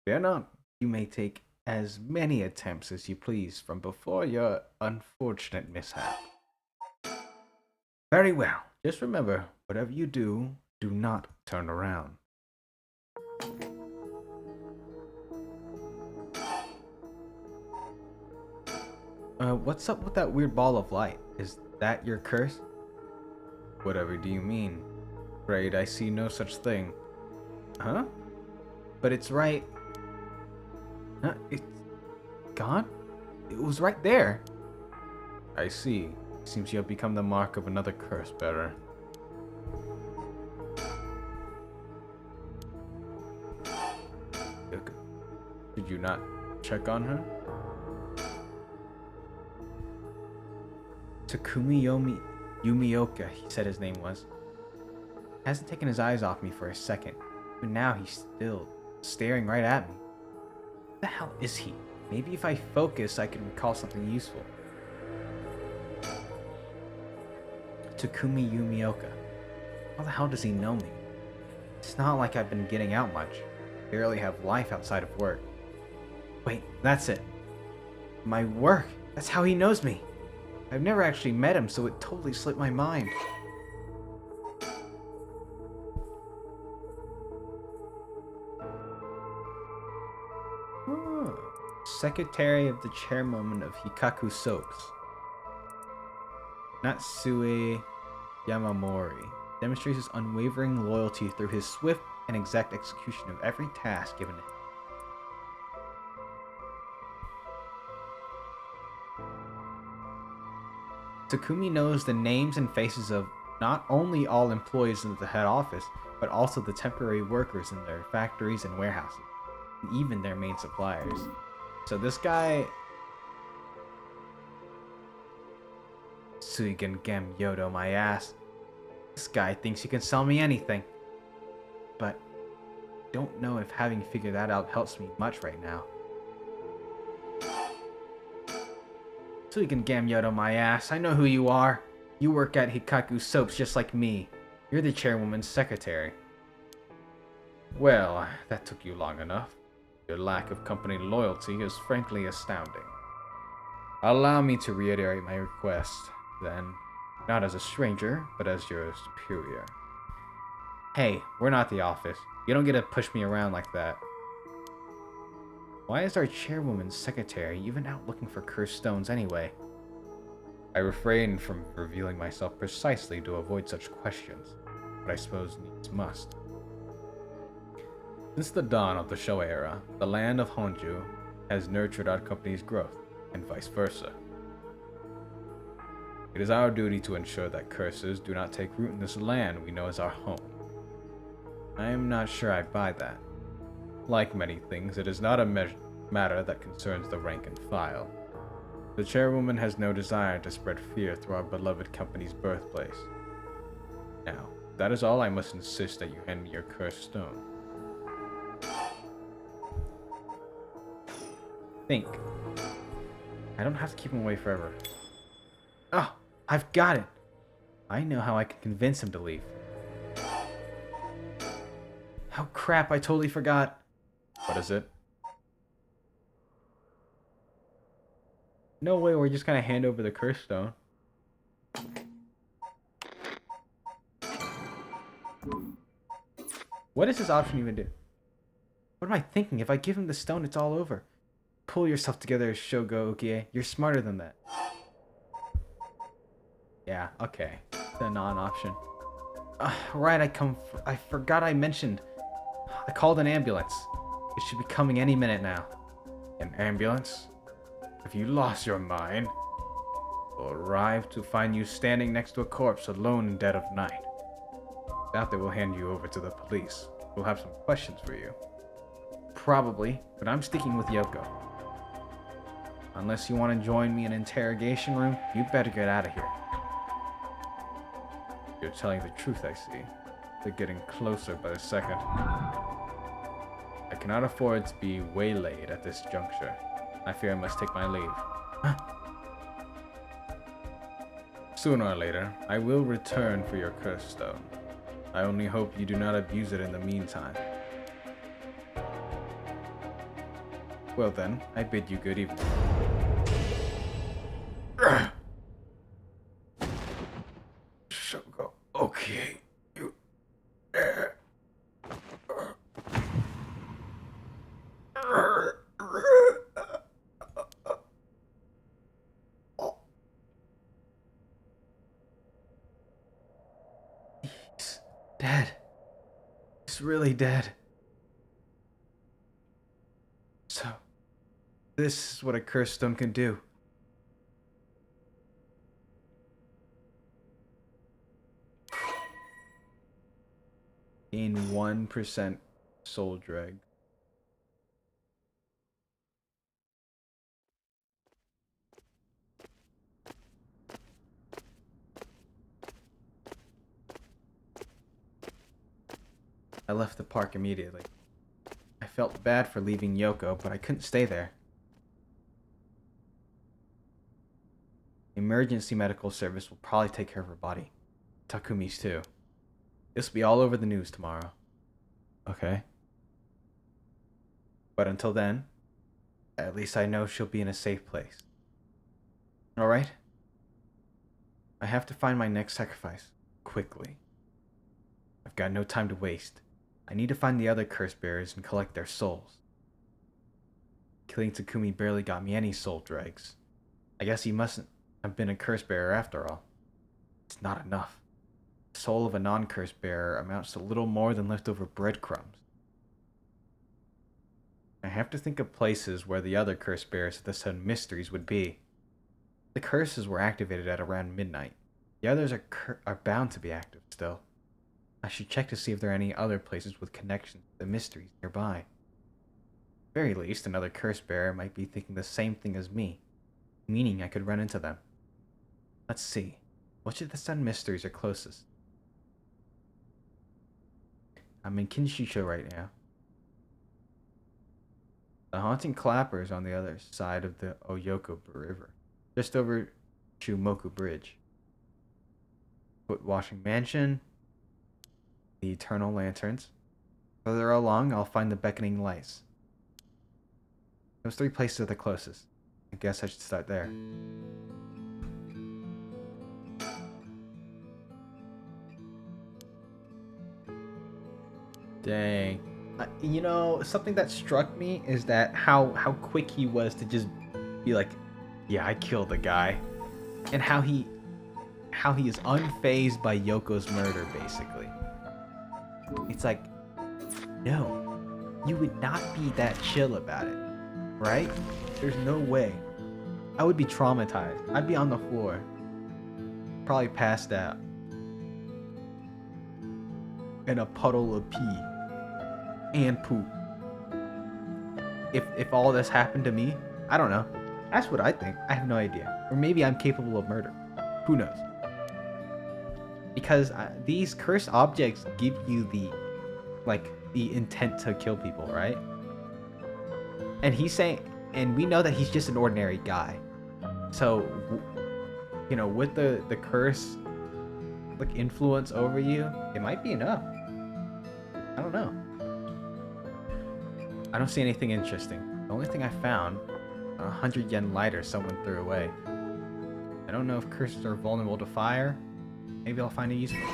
Fear not, you may take as many attempts as you please from before your unfortunate mishap. Very well. Just remember, whatever you do, do not turn around. What's up with that weird ball of light? Is that your curse? Whatever do you mean? Afraid I see no such thing. Huh? But it's right... Huh? It's gone? It was right there. I see. Seems you have become the mark of another curse bearer. Did you not check on her? Takumi Yumioka, he said his name was. Hasn't taken his eyes off me for a second. But now he's still staring right at me. What the hell is he? Maybe if I focus, I can recall something useful. Takumi Yumioka. How the hell does he know me? It's not like I've been getting out much. I barely have life outside of work. Wait, that's it. My work. That's how he knows me. I've never actually met him, so it totally slipped my mind. Oh. Secretary of the Chairwoman of Hikaku Soaps. Natsue Yamamori demonstrates his unwavering loyalty through his swift and exact execution of every task given to him. Takumi knows the names and faces of not only all employees in the head office, but also the temporary workers in their factories and warehouses, and even their main suppliers. So this guy... Suigen Gem Yodo, my ass. This guy thinks he can sell me anything. But don't know if having figured that out helps me much right now. Suigen Gem Yodo, my ass. I know who you are. You work at Hikaku Soaps just like me. You're the chairwoman's secretary. Well, that took you long enough. Your lack of company loyalty is frankly astounding. Allow me to reiterate my request, then. Not as a stranger, but as your superior. Hey, we're not the office. You don't get to push me around like that. Why is our chairwoman's secretary even out looking for cursed stones anyway? I refrain from revealing myself precisely to avoid such questions, but I suppose needs must. Since the dawn of the Showa era, the land of Honju has nurtured our company's growth, and vice versa. It is our duty to ensure that curses do not take root in this land we know as our home. I am not sure I buy that. Like many things, it is not a matter that concerns the rank and file. The chairwoman has no desire to spread fear through our beloved company's birthplace. Now, that is all. I must insist that you hand me your cursed stone. Think. I don't have to keep him away forever. Oh, I've got it! I know how I can convince him to leave. Oh crap, I totally forgot. What is it? No way, we're just gonna hand over the curse stone. What does this option even do? What am I thinking? If I give him the stone, it's all over. Pull yourself together, Shogo Ukie. You're smarter than that. Yeah, okay. It's a non-option. Right, I forgot I mentioned. I called an ambulance. It should be coming any minute now. An ambulance? Have you lost your mind? We'll arrive to find you standing next to a corpse alone in dead of night. After we'll hand you over to the police. We'll have some questions for you. Probably, but I'm sticking with Yoko. Unless you want to join me in an interrogation room, you better get out of here. You're telling the truth, I see. They're getting closer by the second. I cannot afford to be waylaid at this juncture. I fear I must take my leave. Sooner or later, I will return for your curse stone. I only hope you do not abuse it in the meantime. Well then, I bid you good evening. Shoko, okay. You... He's dead. He's really dead. So, this is what a cursed stone can do. Gain 1% soul drag. I left the park immediately. I felt bad for leaving Yoko, but I couldn't stay there. Emergency medical service will probably take care of her body. Takumi's too. This will be all over the news tomorrow. Okay. But until then, at least I know she'll be in a safe place. Alright? I have to find my next sacrifice. Quickly. I've got no time to waste. I need to find the other curse bearers and collect their souls. Killing Takumi barely got me any soul dregs. I guess he mustn't have been a curse bearer after all. It's not enough. The soul of a non-curse bearer amounts to little more than leftover breadcrumbs. I have to think of places where the other curse bearers of the Sun Mysteries would be. The curses were activated at around midnight. The others are bound to be active still. I should check to see if there are any other places with connections to the mysteries nearby. At the very least, another curse bearer might be thinking the same thing as me, meaning I could run into them. Let's see. Which of the Sun Mysteries are closest? I'm in Kinshicho right now. The Haunting Clapper is on the other side of the Oyoko River, just over Chumoku Bridge. Foot Washing Mansion, the Eternal Lanterns. Further along, I'll find the Beckoning Lights. Those three places are the closest. I guess I should start there. Dang. You know, something that struck me is that how quick he was to just be like, yeah, I killed the guy. And how he is unfazed by Yoko's murder, basically. It's like, no, you would not be that chill about it, right? There's no way. I would be traumatized. I'd be on the floor. Probably passed out. In a puddle of pee. And poop. If all this happened to me, I don't know. That's what I think. I have no idea. Or maybe I'm capable of murder. Who knows? Because these cursed objects give you the intent to kill people, right? And he's saying, and we know that he's just an ordinary guy. So, you know, with the curse influence over you, it might be enough. I don't know. I don't see anything interesting. The only thing I found, a 100 yen lighter someone threw away. I don't know if curses are vulnerable to fire. Maybe I'll find a use for it.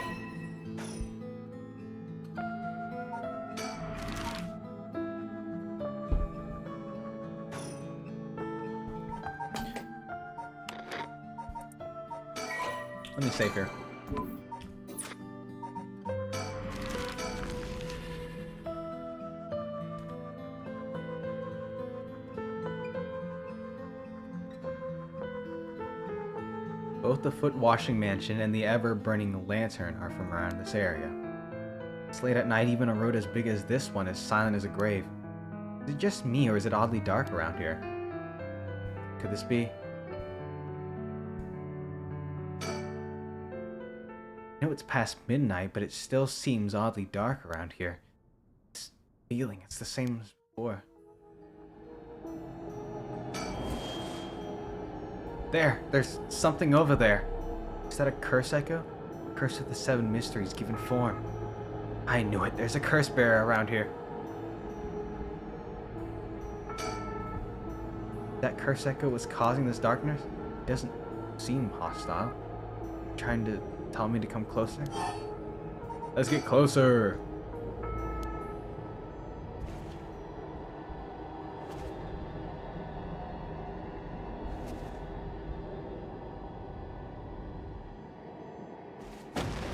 Let me save here. Both the Foot Washing Mansion and the ever-burning lantern are from around this area. It's late at night, even a road as big as this one is silent as a grave. Is it just me, or is it oddly dark around here? Could this be? I know it's past midnight, but it still seems oddly dark around here. This feeling, it's the same as before. There's something over there. Is that a curse echo? Curse of the Seven Mysteries given form. I knew it. There's a curse bearer around here. That curse echo was causing this darkness? It doesn't seem hostile. Trying to tell me to come closer? Let's get closer.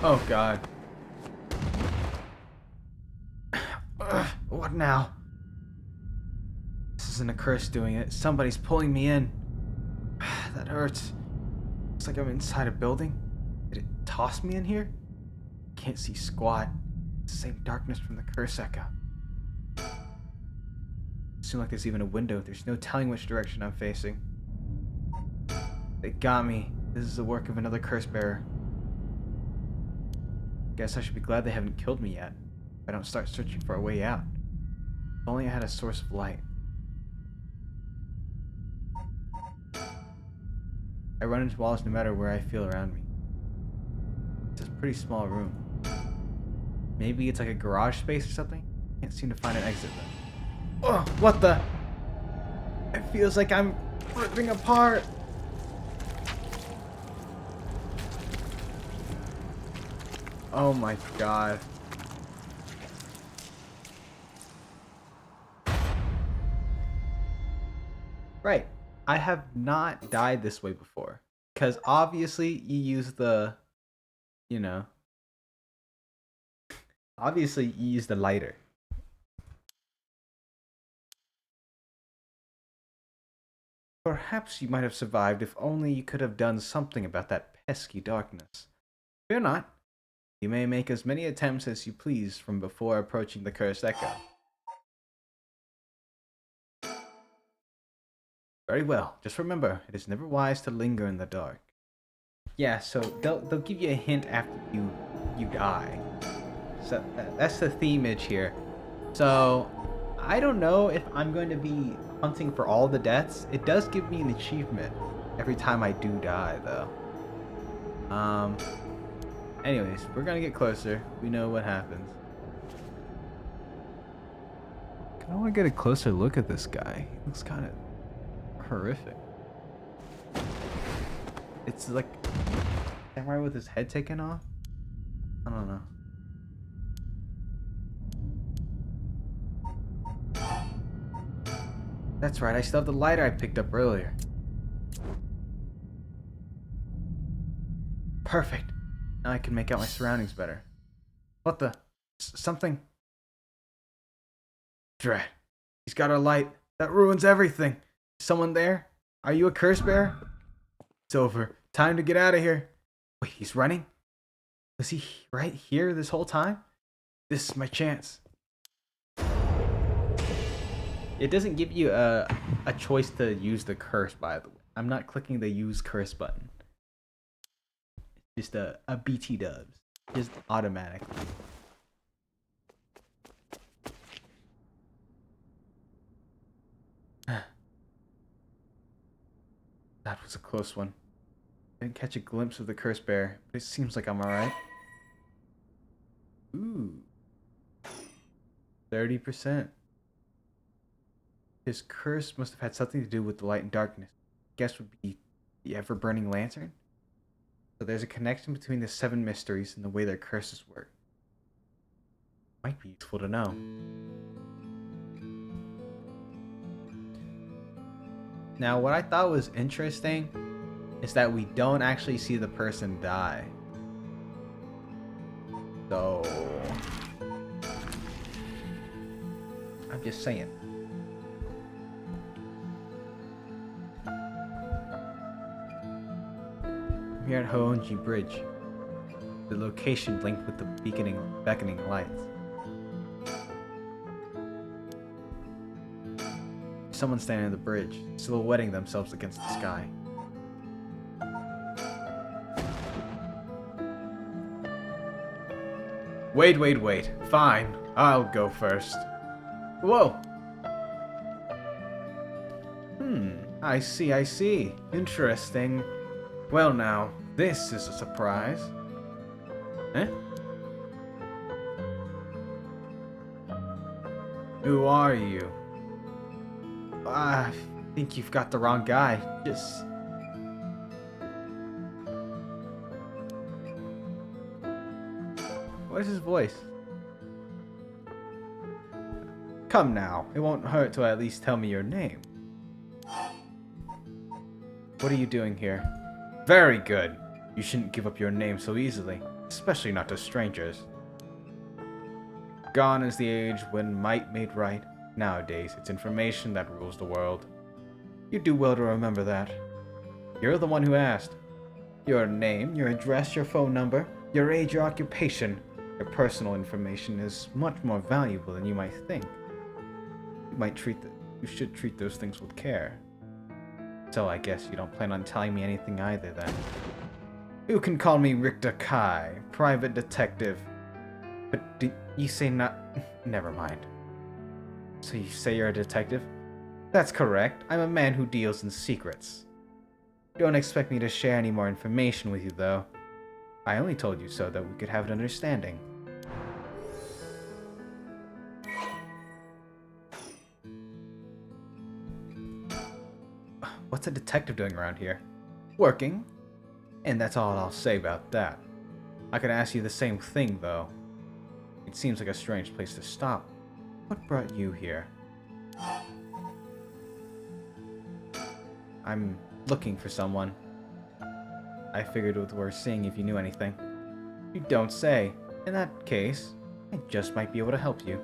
Oh god. What now? This isn't a curse doing it. Somebody's pulling me in. That hurts. Looks like I'm inside a building. Did it toss me in here? Can't see squat. It's the same darkness from the curse echo. Seems like there's even a window. There's no telling which direction I'm facing. They got me. This is the work of another curse bearer. Guess I should be glad they haven't killed me yet. If I don't start searching for a way out. If only I had a source of light. I run into walls no matter where I feel around me. It's a pretty small room. Maybe it's like a garage space or something? Can't seem to find an exit though. Oh, what the? It feels like I'm ripping apart. Oh my god. Right. I have not died this way before. Because obviously you use the, obviously you use the lighter. Perhaps you might have survived if only you could have done something about that pesky darkness. Fear not. You may make as many attempts as you please from before approaching the cursed echo. Very well. Just remember, it is never wise to linger in the dark. Yeah, so they'll give you a hint after you die. So that's the themage here. So I don't know if I'm going to be hunting for all the deaths. It does give me an achievement every time I do die, though. Anyways, we're gonna get closer. We know what happens. I want to get a closer look at this guy. He looks kind of horrific. It's like samurai with his head taken off. I don't know. That's right. I still have the lighter I picked up earlier. Perfect. Now I can make out my surroundings better. What the? Something. Drat. He's got our light. That ruins everything. Someone there? Are you a curse bearer? It's over. Time to get out of here. Wait, he's running? Was he right here this whole time? This is my chance. It doesn't give you a choice to use the curse, by the way. I'm not clicking the use curse button. Just a BT dubs. Just automatically. That was a close one. I didn't catch a glimpse of the curse bear, but it seems like I'm alright. Ooh. 30%. His curse must have had something to do with the light and darkness. Guess would be the ever-burning lantern? So there's a connection between the 7 mysteries and the way their curses work. Might be useful to know. Now, what I thought was interesting is that we don't actually see the person die. So I'm just saying. I'm here at Hoonji Bridge. The location linked with the beckoning lights. Someone standing on the bridge, silhouetting themselves against the sky. Wait. Fine. I'll go first. Whoa. I see. Interesting. Well now, this is a surprise. Eh? Who are you? I think you've got the wrong guy. Just... Where's his voice? Come now, it won't hurt to at least tell me your name. What are you doing here? Very good. You shouldn't give up your name so easily, especially not to strangers. Gone is the age when might made right. Nowadays, it's information that rules the world. You do well to remember that. You're the one who asked. Your name, your address, your phone number, your age, your occupation, your personal information is much more valuable than you might think. You should treat those things with care. So I guess you don't plan on telling me anything either then. You can call me Richter Kai, private detective. But did you say not... Never mind. So you say you're a detective? That's correct. I'm a man who deals in secrets. Don't expect me to share any more information with you, though. I only told you so that we could have an understanding. What's a detective doing around here? Working. And that's all I'll say about that. I could ask you the same thing, though. It seems like a strange place to stop. What brought you here? I'm looking for someone. I figured it was worth seeing if you knew anything. You don't say. In that case, I just might be able to help you.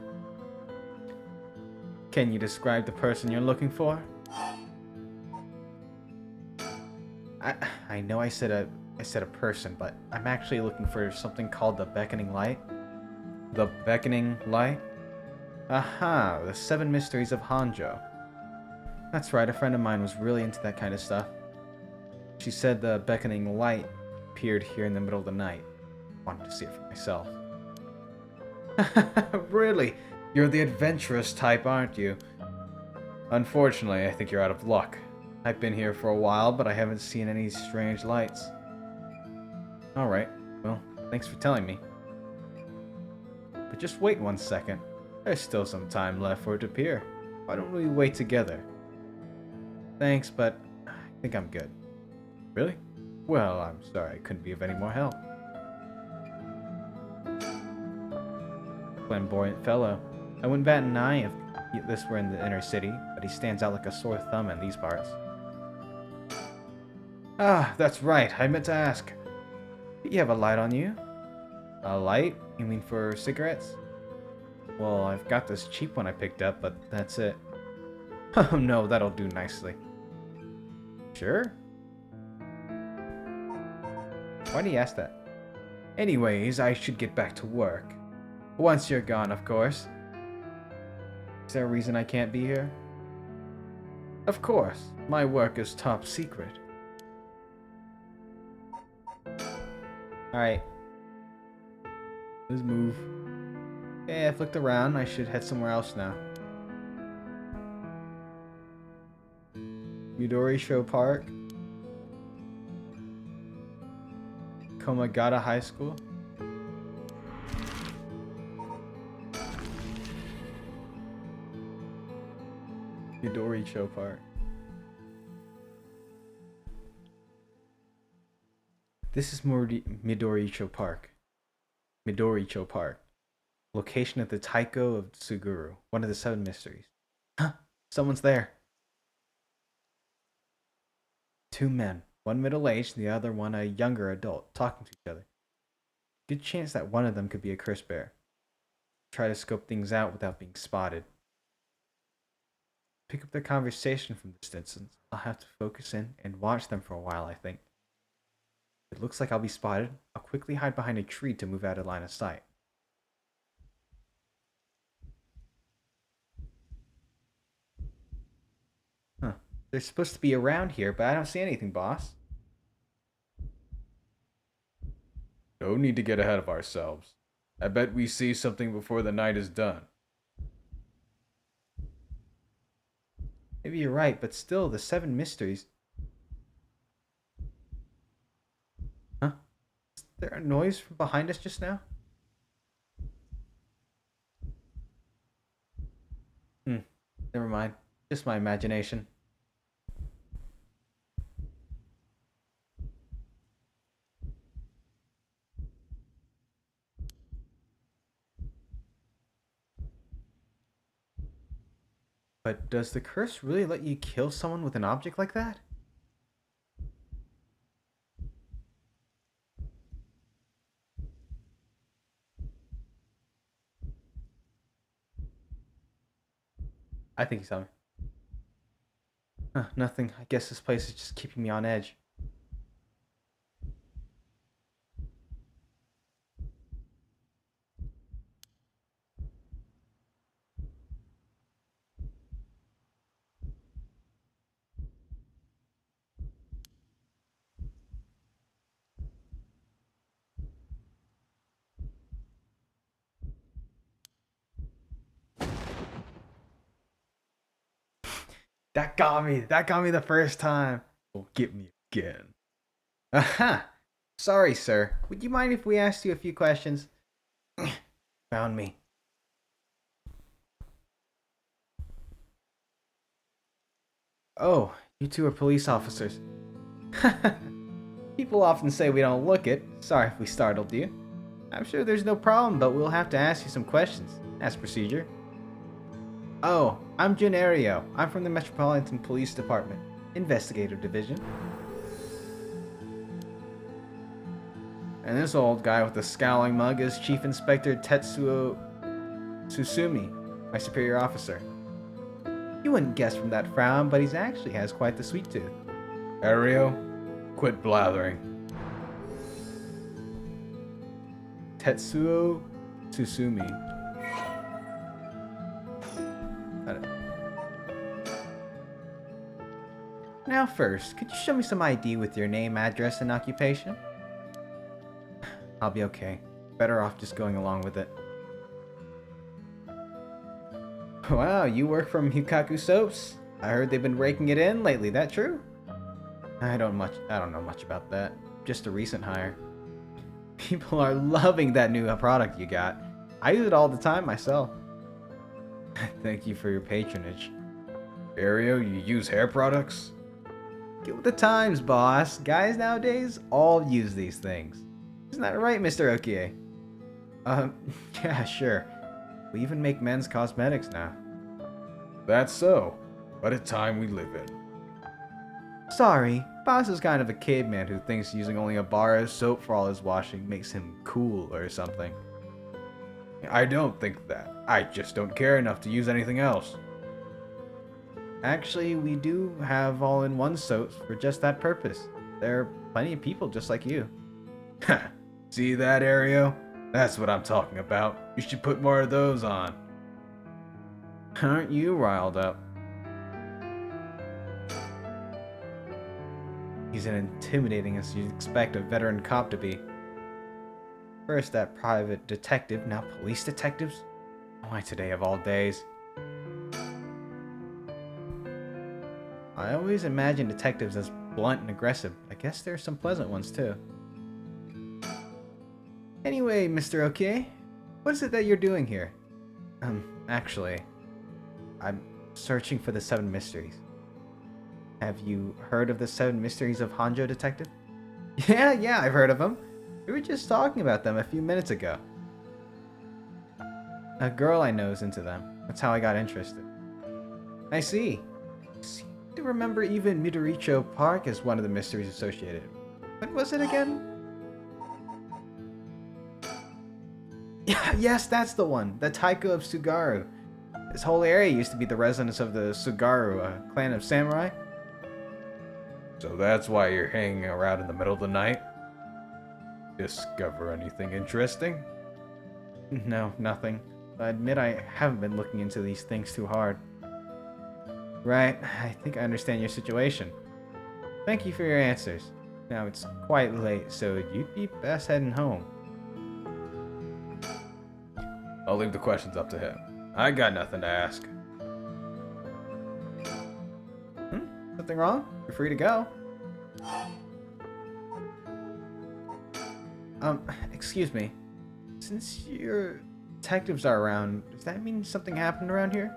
Can you describe the person you're looking for? I know I said a person, but I'm actually looking for something called the Beckoning Light. The Beckoning Light? Aha, the 7 Mysteries of Hanjo. That's right, a friend of mine was really into that kind of stuff. She said the Beckoning Light appeared here in the middle of the night. Wanted to see it for myself. Really? You're the adventurous type, aren't you? Unfortunately, I think you're out of luck. I've been here for a while, but I haven't seen any strange lights. Alright, well, thanks for telling me. But just wait 1 second. There's still some time left for it to appear. Why don't we wait together? Thanks, but I think I'm good. Really? Well, I'm sorry I couldn't be of any more help. Flamboyant fellow. I wouldn't bat an eye if this were in the inner city, but he stands out like a sore thumb in these parts. Ah, that's right. I meant to ask. You have a light on you? A light? You mean for cigarettes? Well, I've got this cheap one I picked up, but that's it. Oh no, that'll do nicely. Sure? Why do you ask that? Anyways, I should get back to work. Once you're gone, of course. Is there a reason I can't be here? Of course. My work is top secret. Alright. Let's move. Okay, I've looked around. I should head somewhere else now. Midori Show Park. Komagata High School. Midori Show Park. This is Midoricho Park. Midoricho Park. Location at the Taiko of Tsuguru, one of the 7 mysteries. Huh, someone's there. 2 men, one middle-aged and the other one a younger adult, talking to each other. Good chance that one of them could be a curse bear. Try to scope things out without being spotted. Pick up their conversation from this distance. I'll have to focus in and watch them for a while, I think. It looks like I'll be spotted. I'll quickly hide behind a tree to move out of line of sight. Huh. They're supposed to be around here, but I don't see anything, boss. No need to get ahead of ourselves. I bet we see something before the night is done. Maybe you're right, but still, the 7 mysteries. Huh? Is there a noise from behind us just now? Hmm. Never mind. Just my imagination. But does the curse really let you kill someone with an object like that? I think so. Nothing. I guess this place is just keeping me on edge. That got me. That got me the first time. Will get me again. Aha! Sorry, sir. Would you mind if we asked you a few questions? Found me. Oh, you two are police officers. People often say we don't look it. Sorry if we startled you. I'm sure there's no problem, but we'll have to ask you some questions, as procedure. Oh, I'm Junario. I'm from the Metropolitan Police Department, Investigative Division. And this old guy with the scowling mug is Chief Inspector Tetsuo Susumi, my superior officer. You wouldn't guess from that frown, but he actually has quite the sweet tooth. Ario, quit blathering. Tetsuo Susumi. Now first, could you show me some ID with your name, address, and occupation? I'll be okay. Better off just going along with it. Wow, you work from Hikaku Soaps? I heard they've been raking it in lately, that true? I don't know much about that. Just a recent hire. People are loving that new product you got. I use it all the time myself. Thank you for your patronage. Ario, you use hair products? Get with the times, boss. Guys nowadays all use these things. Isn't that right, Mr. Okie? Yeah, sure. We even make men's cosmetics now. That's so. What a time we live in. Sorry, boss is kind of a caveman who thinks using only a bar of soap for all his washing makes him cool or something. I don't think that. I just don't care enough to use anything else. Actually, we do have all-in-one soaps for just that purpose. There are plenty of people just like you. See that, Ario? That's what I'm talking about. You should put more of those on. Aren't you riled up? He's as intimidating as you'd expect a veteran cop to be. First that private detective, now police detectives? Why today of all days? I always imagine detectives as blunt and aggressive. I guess there are some pleasant ones too. Anyway, Mr. OK, what is it that you're doing here? Actually, I'm searching for the 7 mysteries. Have you heard of the 7 mysteries of Hanjo, Detective? Yeah, I've heard of them. We were just talking about them a few minutes ago. A girl I know is into them. That's how I got interested. I see. I seem to remember even Midoricho Park as one of the mysteries associated. What was it again? Yes, that's the one. The Taiko of Sugaru. This whole area used to be the residence of the Sugaru, a clan of samurai. So that's why you're hanging around in the middle of the night? Discover anything interesting? No, nothing. I admit I haven't been looking into these things too hard. Right, I think I understand your situation. Thank you for your answers. Now it's quite late, so you'd be best heading home. I'll leave the questions up to him. I got nothing to ask. Something wrong? You're free to go. Excuse me. Since your detectives are around, does that mean something happened around here?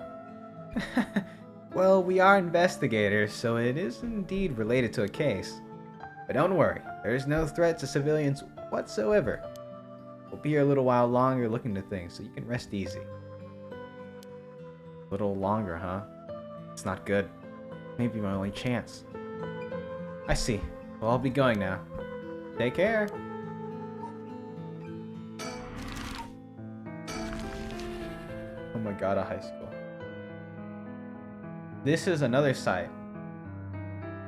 Well, we are investigators, so it is indeed related to a case. But don't worry, there is no threat to civilians whatsoever. We'll be here a little while longer looking to things, so you can rest easy. A little longer, huh? It's not good. Maybe my only chance. I see. Well, I'll be going now. Take care. Oh my god, a high school. This is another site.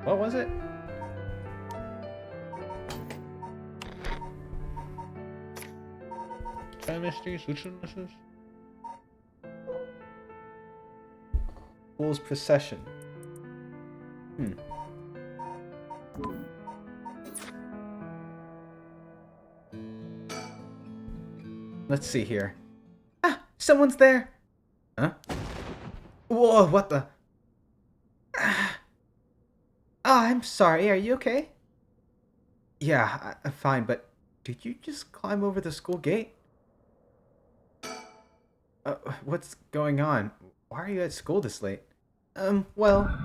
What was it? Mysteries? Which one is this? Fool's Procession. Let's see here. Ah! Someone's there! Huh? Whoa, what the? Ah, I'm sorry. Are you okay? Yeah, I'm fine, but did you just climb over the school gate? What's going on? Why are you at school this late? Well,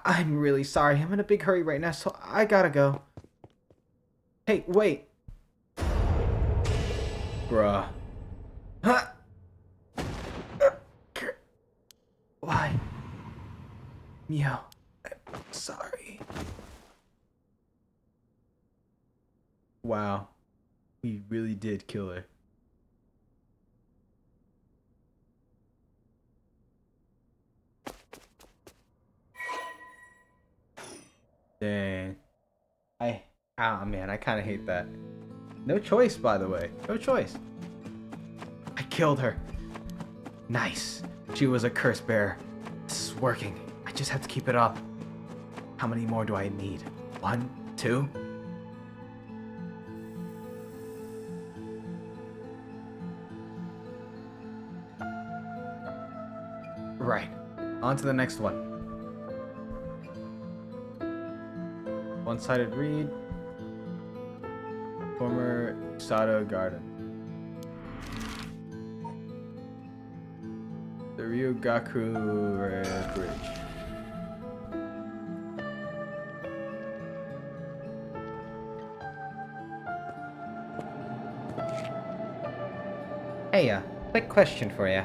I'm really sorry. I'm in a big hurry right now, so I gotta go. Hey, wait. Bruh. Huh? Why? Mio, I'm sorry. Wow. We really did kill her. Dang. Ah man, I kind of hate that. No choice, by the way. No choice. I killed her. Nice. She was a curse bearer. This is working. I just have to keep it up. How many more do I need? 1, 2? Right. On to the next one. One-sided reed. Former Sato Garden. The Ryugaku Bridge. Hey, quick question for you.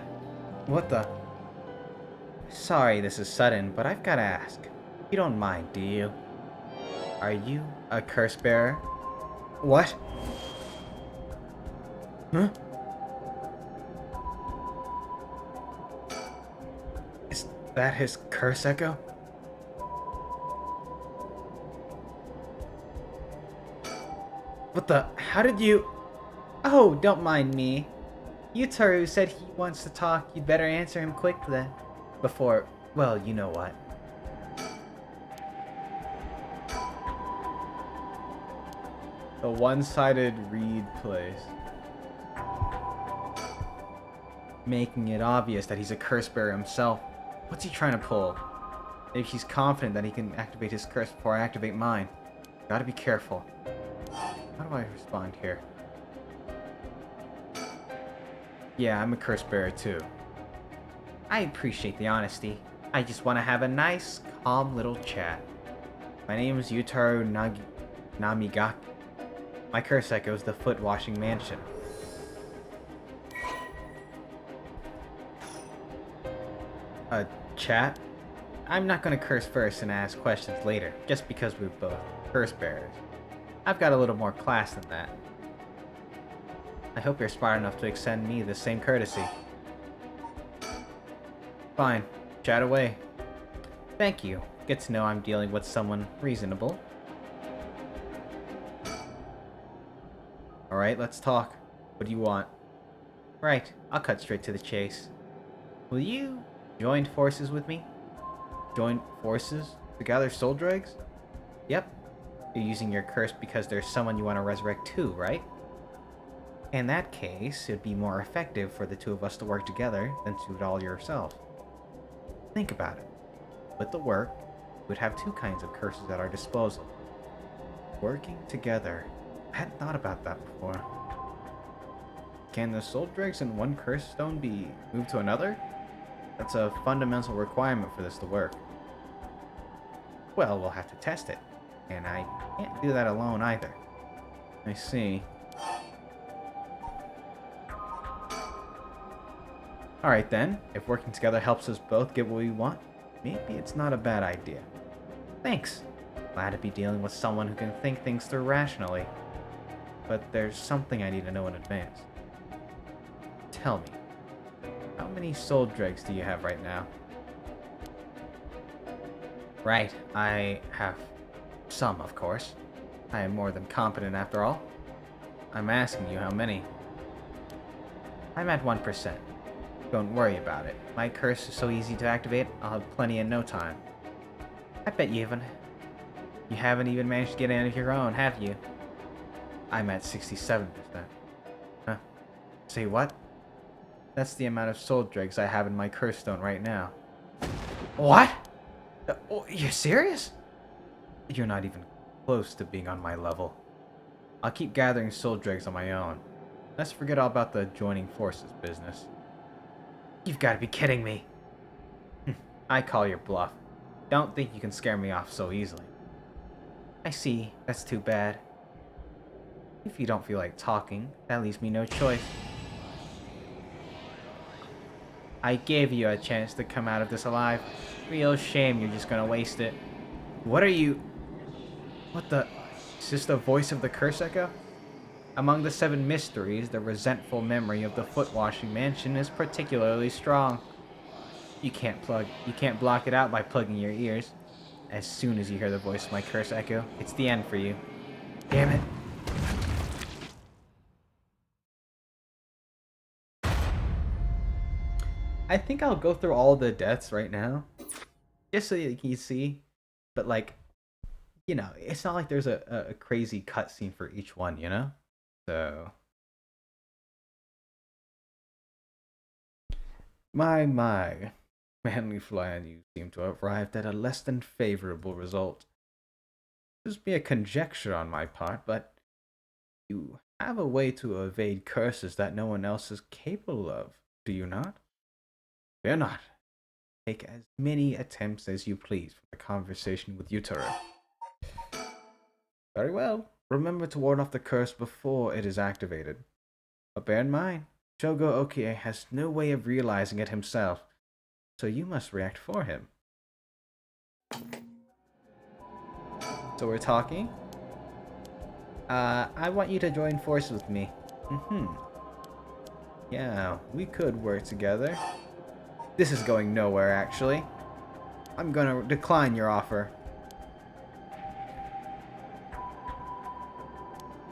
What the? Sorry this is sudden, but I've gotta ask. You don't mind, do you? Are you a curse bearer? What? Huh? Is that his curse echo? What the? How did you... Oh, don't mind me. Yutaru said he wants to talk. You'd better answer him quick then. Before... Well, you know what. The one-sided reed place. Making it obvious that he's a curse bearer himself. What's he trying to pull? Maybe he's confident that he can activate his curse before I activate mine. Gotta be careful. How do I respond here? Yeah, I'm a curse bearer too. I appreciate the honesty. I just want to have a nice, calm little chat. My name is Yutaru Namigaki. My curse echoes the foot washing mansion. Chat? I'm not gonna curse first and ask questions later, just because we're both curse bearers. I've got a little more class than that. I hope you're smart enough to extend me the same courtesy. Fine. Chat away. Thank you. Good to know I'm dealing with someone reasonable. Alright, let's talk. What do you want? Right, I'll cut straight to the chase. Will you join forces with me? Join forces to gather soul dregs? Yep. You're using your curse because there's someone you want to resurrect too, right? In that case, it'd be more effective for the two of us to work together than to do it all yourself. Think about it. With the work, we'd have two kinds of curses at our disposal. Working together. I hadn't thought about that before. Can the soul dregs in one curse stone be moved to another? That's a fundamental requirement for this to work. Well, we'll have to test it. And I can't do that alone either. I see. Alright then, if working together helps us both get what we want, maybe it's not a bad idea. Thanks. Glad to be dealing with someone who can think things through rationally. But there's something I need to know in advance. Tell me, how many soul dregs do you have right now? Right, I have some, of course. I am more than competent after all. I'm asking you how many. I'm at 1%. Don't worry about it. My curse is so easy to activate, I'll have plenty in no time. I bet you haven't even managed to get any of your own, have you? I'm at 67%. Huh? Say what? That's the amount of soul dregs I have in my curse stone right now. What? Oh, you're serious? You're not even close to being on my level. I'll keep gathering soul dregs on my own. Let's forget all about the joining forces business. You've got to be kidding me. I call your bluff. Don't think you can scare me off so easily. I see. That's too bad. If you don't feel like talking, that leaves me no choice. I gave you a chance to come out of this alive. Real shame you're just gonna waste it. What are you... What the... Is this the voice of the curse echo? Among the 7 mysteries, the resentful memory of the foot-washing mansion is particularly strong. You can't block it out by plugging your ears. As soon as you hear the voice of my curse echo, it's the end for you. Damn it. I think I'll go through all the deaths right now. Just so you can see. But like, you know, it's not like there's a crazy cutscene for each one, you know? So... My. Manly Flanly, you seem to have arrived at a less than favorable result. This be a conjecture on my part, but you have a way to evade curses that no one else is capable of, do you not? Fear not. Take as many attempts as you please for the conversation with Utero. Very well. Remember to ward off the curse before it is activated. But bear in mind, Shogo Okie has no way of realizing it himself, so you must react for him. So we're talking? I want you to join forces with me. Yeah, we could work together. This is going nowhere, actually. I'm gonna decline your offer.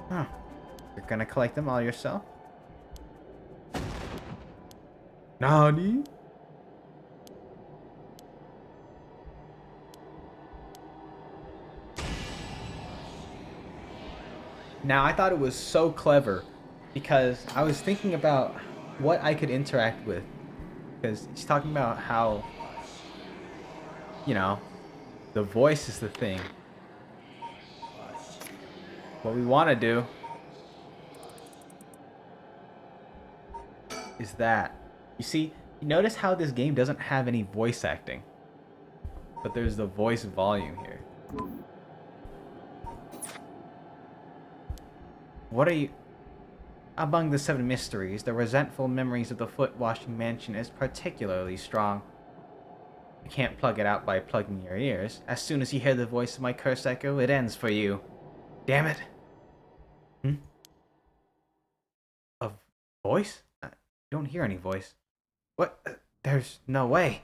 Huh. You're gonna collect them all yourself? Nani? Now, I thought it was so clever because I was thinking about what I could interact with. Because he's talking about how, you know, the voice is the thing. What we want to do is that. You see, you notice how this game doesn't have any voice acting. But there's the voice volume here. What are you... Among the 7 mysteries, the resentful memories of the foot-washing mansion is particularly strong. You can't plug it out by plugging your ears. As soon as you hear the voice of my curse echo, it ends for you. Damn it. A voice? I don't hear any voice. What? There's no way.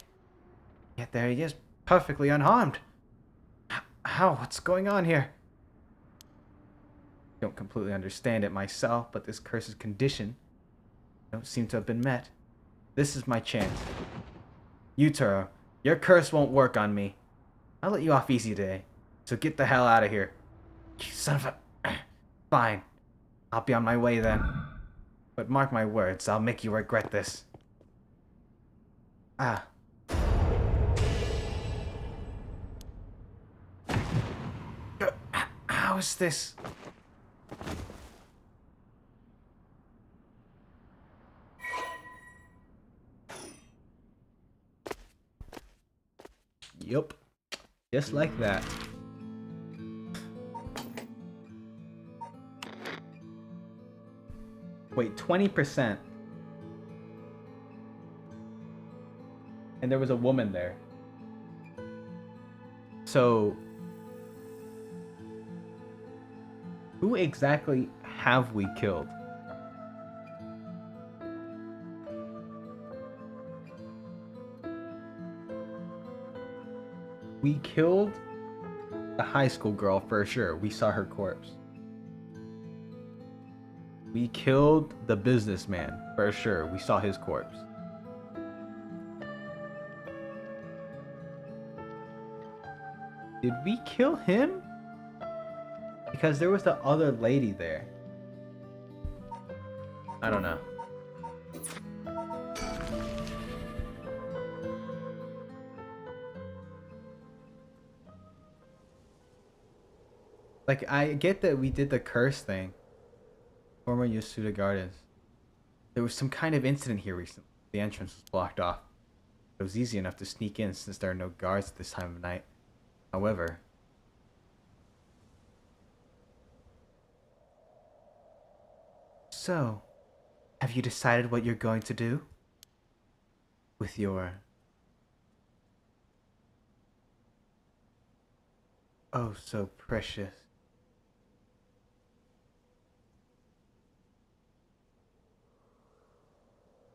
Yet there he is, perfectly unharmed. How? What's going on here? I don't completely understand it myself, but this curse's condition don't seem to have been met. This is my chance. Utero, your curse won't work on me. I'll let you off easy today, so get the hell out of here. You son of a... Fine. I'll be on my way then. But mark my words, I'll make you regret this. Ah. How is this? Yup. Just like that. Wait, 20%. And there was a woman there. So, who exactly have we killed? We killed the high school girl for sure. We saw her corpse. We killed the businessman for sure. We saw his corpse. Did we kill him? Because there was the other lady there. I don't know. Like, I get that we did the curse thing. Former Yasuda Gardens. There was some kind of incident here recently. The entrance was blocked off. It was easy enough to sneak in since there are no guards at this time of night. However... So, have you decided what you're going to do? With your... oh so precious...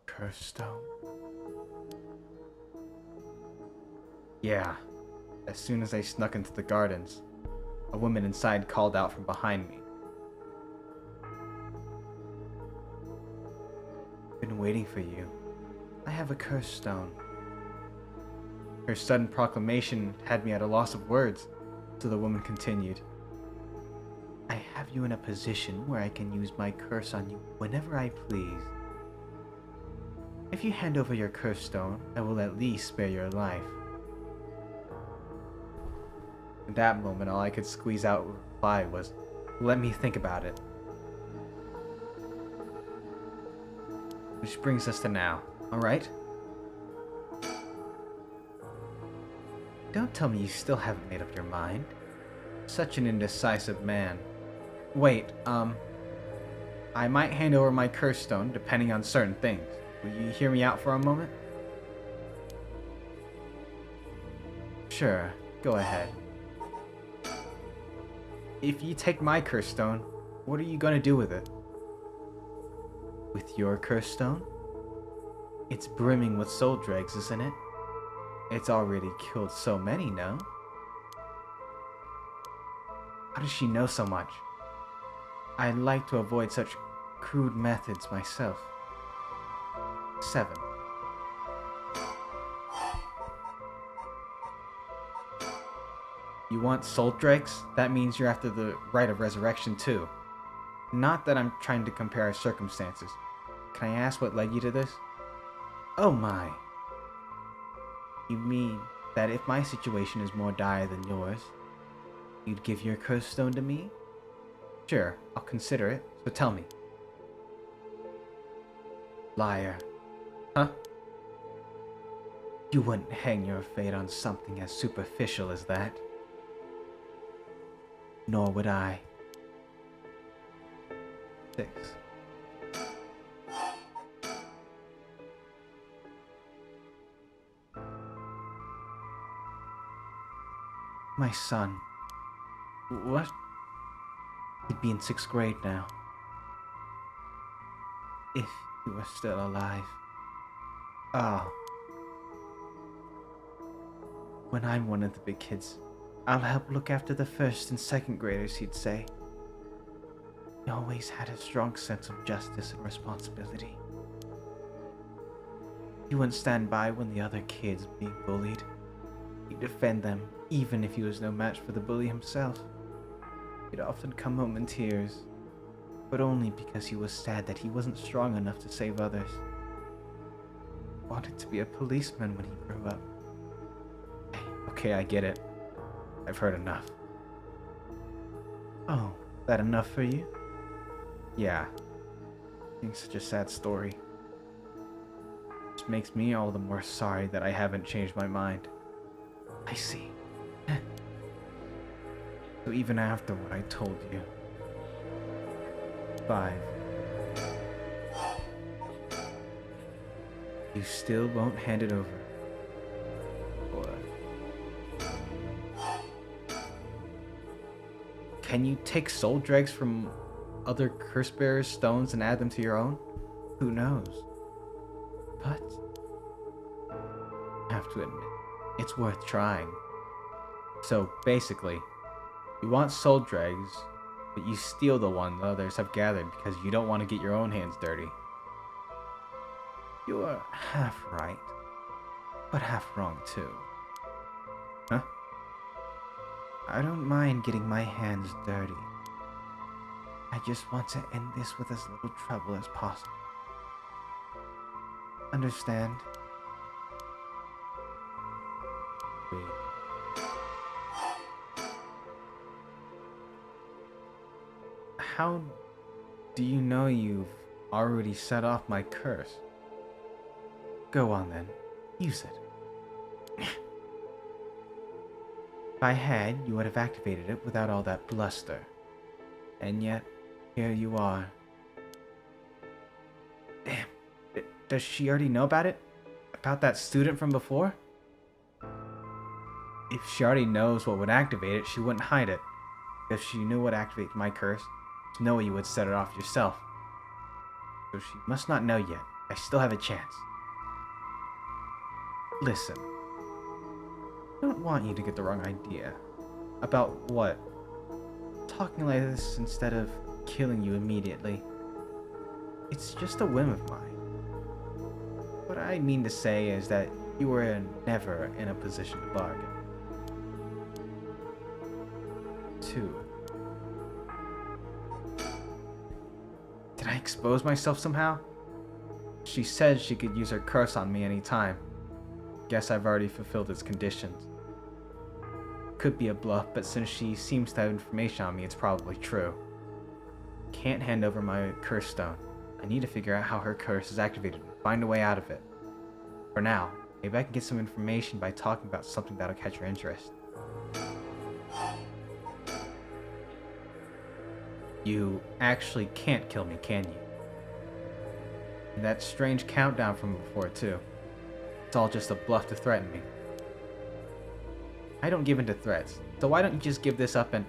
curse stone? Yeah. As soon as I snuck into the gardens, a woman inside called out from behind me. Been waiting for you. I have a curse stone. Her sudden proclamation had me at a loss of words, so the woman continued. I have you in a position where I can use my curse on you whenever I please. If you hand over your curse stone, I will at least spare your life. In that moment, all I could squeeze out with a reply was, let me think about it. Which brings us to now, alright? Don't tell me you still haven't made up your mind. Such an indecisive man. Wait, I might hand over my curse stone depending on certain things. Will you hear me out for a moment? Sure, go ahead. If you take my curse stone, what are you gonna do with it? With your curse stone? It's brimming with soul dregs, isn't it? It's already killed so many, no? How does she know so much? I'd like to avoid such crude methods myself. 7. You want soul dregs? That means you're after the right of resurrection too. Not that I'm trying to compare our circumstances. Can I ask what led you to this? Oh my. You mean that if my situation is more dire than yours, you'd give your curse stone to me? Sure, I'll consider it, so tell me. Liar. Huh? You wouldn't hang your fate on something as superficial as that. Nor would I. 6. My son. What? He'd be in 6th grade now. If he were still alive. Oh. When I'm one of the big kids, I'll help look after the 1st and 2nd graders, he'd say. He always had a strong sense of justice and responsibility. He wouldn't stand by when the other kids were being bullied. He'd defend them, even if he was no match for the bully himself. He'd often come home in tears. but only because he was sad that he wasn't strong enough to save others. He wanted to be a policeman when he grew up. Okay, I get it. I've heard enough. Oh, that enough for you? Yeah. Being such a sad story. Just makes me all the more sorry that I haven't changed my mind. I see. So even after what I told you. 5. You still won't hand it over. 4. Can you take soul dregs from other curse bearers' stones and add them to your own? Who knows? But I have to admit, it's worth trying. So basically, you want soul dregs, but you steal the one the others have gathered because you don't want to get your own hands dirty. You are half right, but half wrong too. Huh? I don't mind getting my hands dirty. I just want to end this with as little trouble as possible. Understand? Wait. How do you know you've already set off my curse? Go on then, use it. If I had, you would have activated it without all that bluster. And yet, here you are. Damn, does she already know about it? About that student from before? If she already knows what would activate it, she wouldn't hide it. If she knew what activates my curse, there's no way you would set it off yourself. So she must not know yet. I still have a chance. Listen. I don't want you to get the wrong idea. About what? Talking like this instead of killing you immediately. It's just a whim of mine. What I mean to say is that you were never in a position to bargain. 2. Did I expose myself somehow? She said she could use her curse on me anytime. Guess I've already fulfilled its conditions. Could be a bluff, but since she seems to have information on me, it's probably true. Can't hand over my curse stone. I need to figure out how her curse is activated and find a way out of it. For now, maybe I can get some information by talking about something that'll catch her interest. You actually can't kill me, can you? And that strange countdown from before, too. It's all just a bluff to threaten me. I don't give in to threats, so why don't you just give this up and...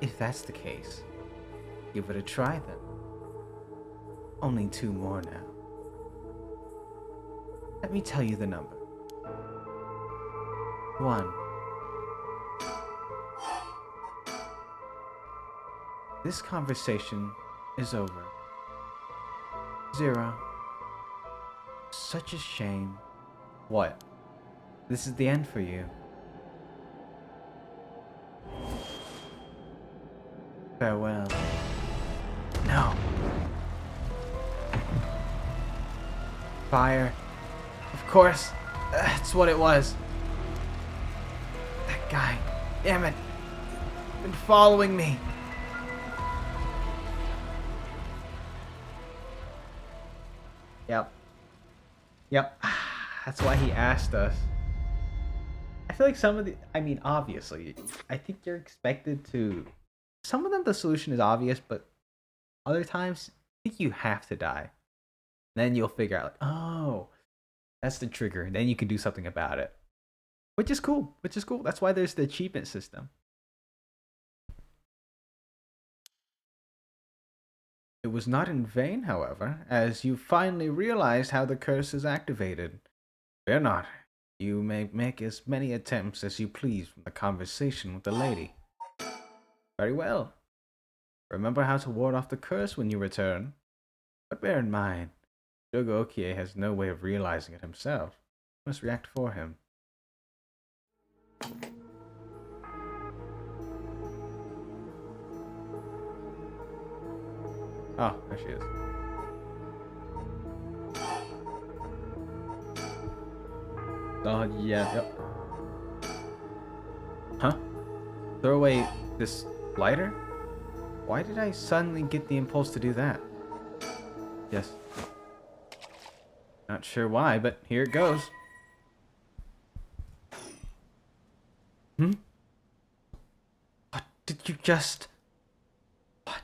If that's the case, give it a try then. Only 2 more now. Let me tell you the number. 1. This conversation is over. 0. Such a shame. What? This is the end for you. Farewell. No. Fire. Of course. That's what it was. That guy. Damn it. He's been following me. Yep. That's why he asked us. I feel like some of the... I mean, obviously. I think you're expected to... Some of them, the solution is obvious, but other times, I think you have to die. Then you'll figure out, like, oh, that's the trigger. And then you can do something about it. Which is cool. That's why there's the achievement system. It was not in vain, however, as you finally realized how the curse is activated. Fear not. You may make as many attempts as you please from the conversation with the lady. Very well. Remember how to ward off the curse when you return. But bear in mind, Shogo Okie has no way of realizing it himself. You must react for him. Oh, there she is. Oh, yeah, yep. Huh? Throw away this lighter? Why did I suddenly get the impulse to do that? Yes. Not sure why, but here it goes. Hmm? What did you just... What?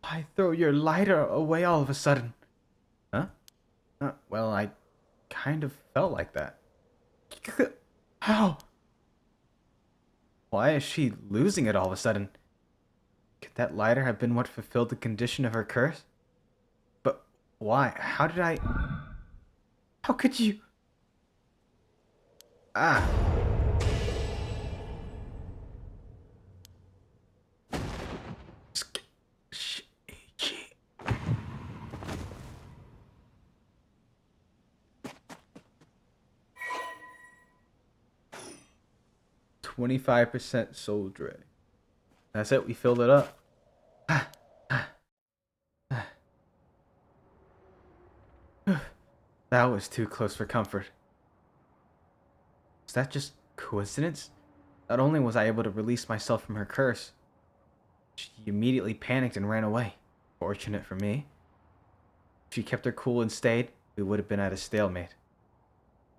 Why throw your lighter away all of a sudden? Huh? Well, I kind of felt like that. How? Why is she losing it all of a sudden? Could that lighter have been what fulfilled the condition of her curse? But why? How did I... How could you... Ah. 25% soul dray. That's it, we filled it up. That was too close for comfort. Was that just coincidence? Not only was I able to release myself from her curse, she immediately panicked and ran away. Fortunate for me. If she kept her cool and stayed, we would have been at a stalemate.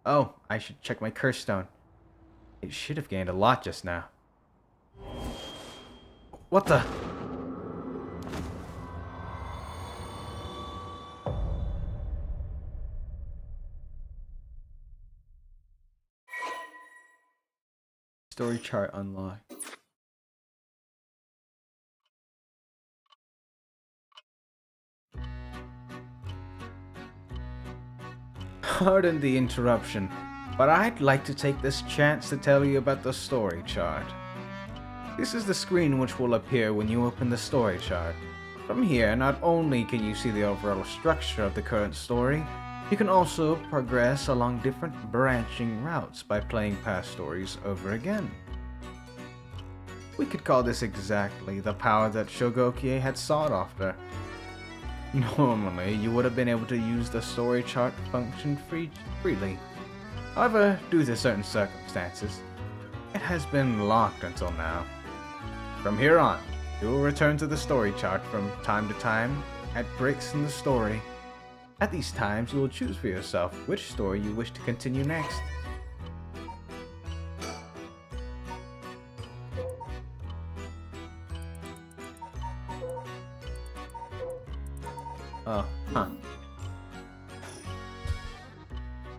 Oh, I should check my curse stone. It should have gained a lot just now. What the? Story chart unlocked. Pardon the interruption, but I'd like to take this chance to tell you about the story chart. This is the screen which will appear when you open the story chart. From here, not only can you see the overall structure of the current story, you can also progress along different branching routes by playing past stories over again. We could call this exactly the power that Shogokie had sought after. Normally, you would have been able to use the story chart function freely. However, due to certain circumstances, it has been locked until now. From here on, you will return to the story chart from time to time at breaks in the story. At these times, you will choose for yourself which story you wish to continue next.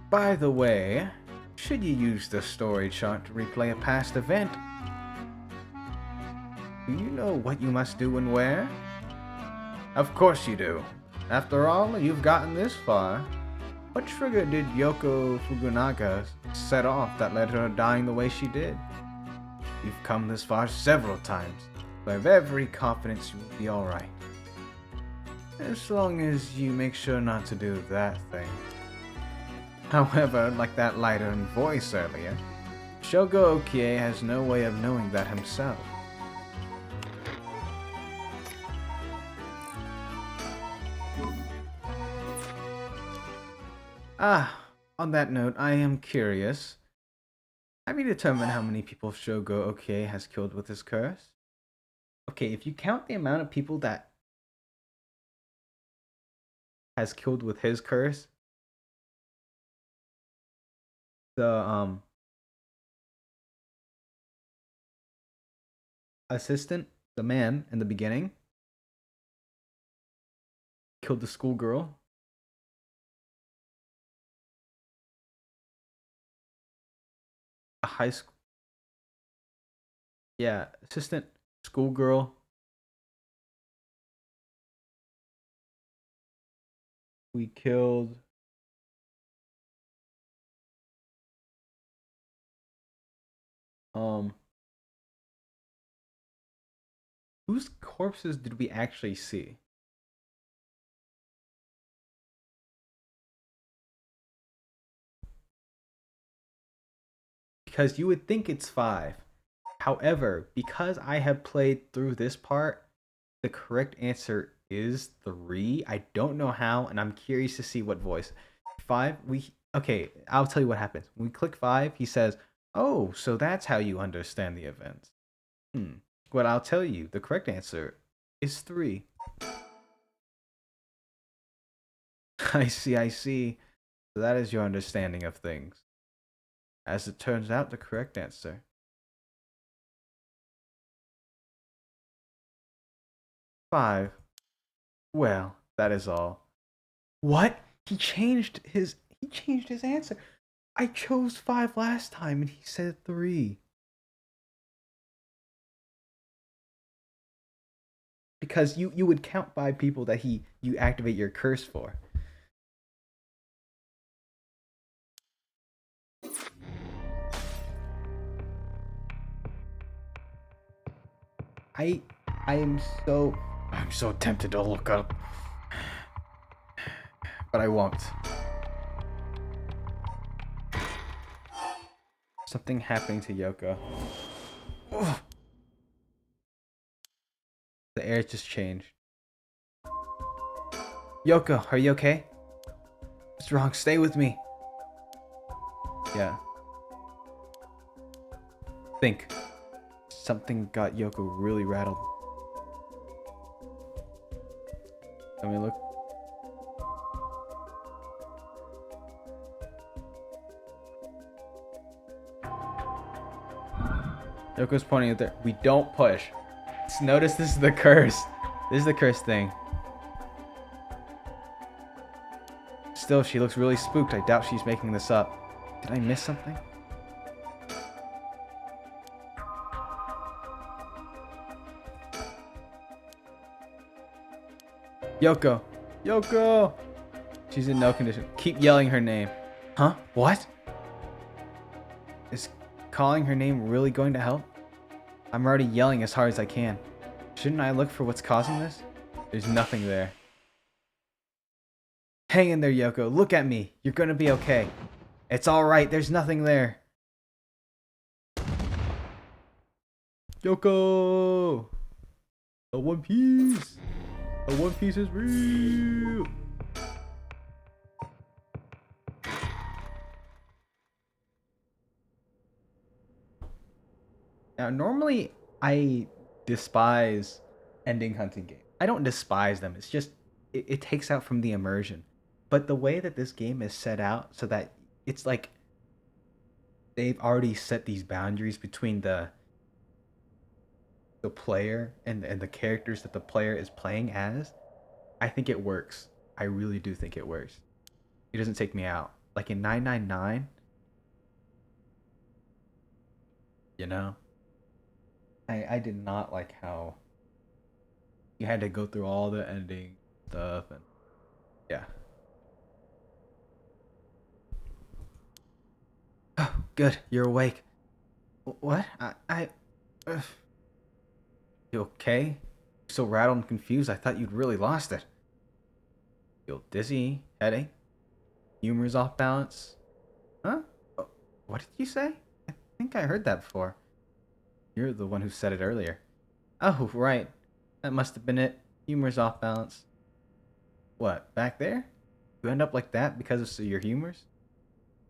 By the way, should you use the story chart to replay a past event, do you know what you must do and where? Of course you do. After all, you've gotten this far. What trigger did Yoko Fukunaga set off that led to her dying the way she did? You've come this far several times, so I have every confidence you will be alright. As long as you make sure not to do that thing. However, like that lighter in voice earlier, Shogo Okie has no way of knowing that himself. On that note, I am curious. Have you determined how many people Shogo Okie has killed with his curse? Okay, if you count the amount of people that has killed with his curse, the assistant, the man in the beginning, killed the schoolgirl. A high school. Yeah, assistant, schoolgirl. We killed. Whose corpses did we actually see? Because you would think it's 5. However, because I have played through this part, the correct answer is 3. I don't know how, and I'm curious to see what voice. 5, okay, I'll tell you what happens. When we click 5, he says, "Oh, so that's how you understand the events." Well, I'll tell you, the correct answer is 3. I see, I see. So that is your understanding of things. As it turns out, the correct answer. 5. Well, that is all. What? He changed his answer. I chose 5 last time and he said 3. Because you would count 5 people that you activate your curse for. I I am so tempted to look up. But I won't. Something happening to Yoko. Ugh. The air just changed. Yoko, are you okay? What's wrong? Stay with me. Yeah. Think. Something got Yoko really rattled. Let me look. Yoko's pointing at there. We don't push. Just notice this is the curse. This is the curse thing. Still, she looks really spooked. I doubt she's making this up. Did I miss something? Yoko. Yoko! She's in no condition. Keep yelling her name. Huh? What? Is calling her name really going to help? I'm already yelling as hard as I can. Shouldn't I look for what's causing this? There's nothing there. Hang in there, Yoko. Look at me. You're gonna be okay. It's alright. There's nothing there. Yoko! The One Piece! The One Piece is real! Now, normally, I despise ending hunting games. I don't despise them. It's just, it takes out from the immersion. But the way that this game is set out so that it's like they've already set these boundaries between the player and the characters that the player is playing as, I think it works. I really do think it works. It doesn't take me out. Like in 999, you know? I did not like how you had to go through all the ending stuff and yeah. Oh, good. You're awake. What? Uh, you okay? So rattled and confused, I thought you'd really lost it. Feel dizzy, headache, humor's off balance. Huh? Oh, what did you say? I think I heard that before. You're the one who said it earlier. Oh, right. That must have been it. Humor's off balance. What, back there? You end up like that because of your humors?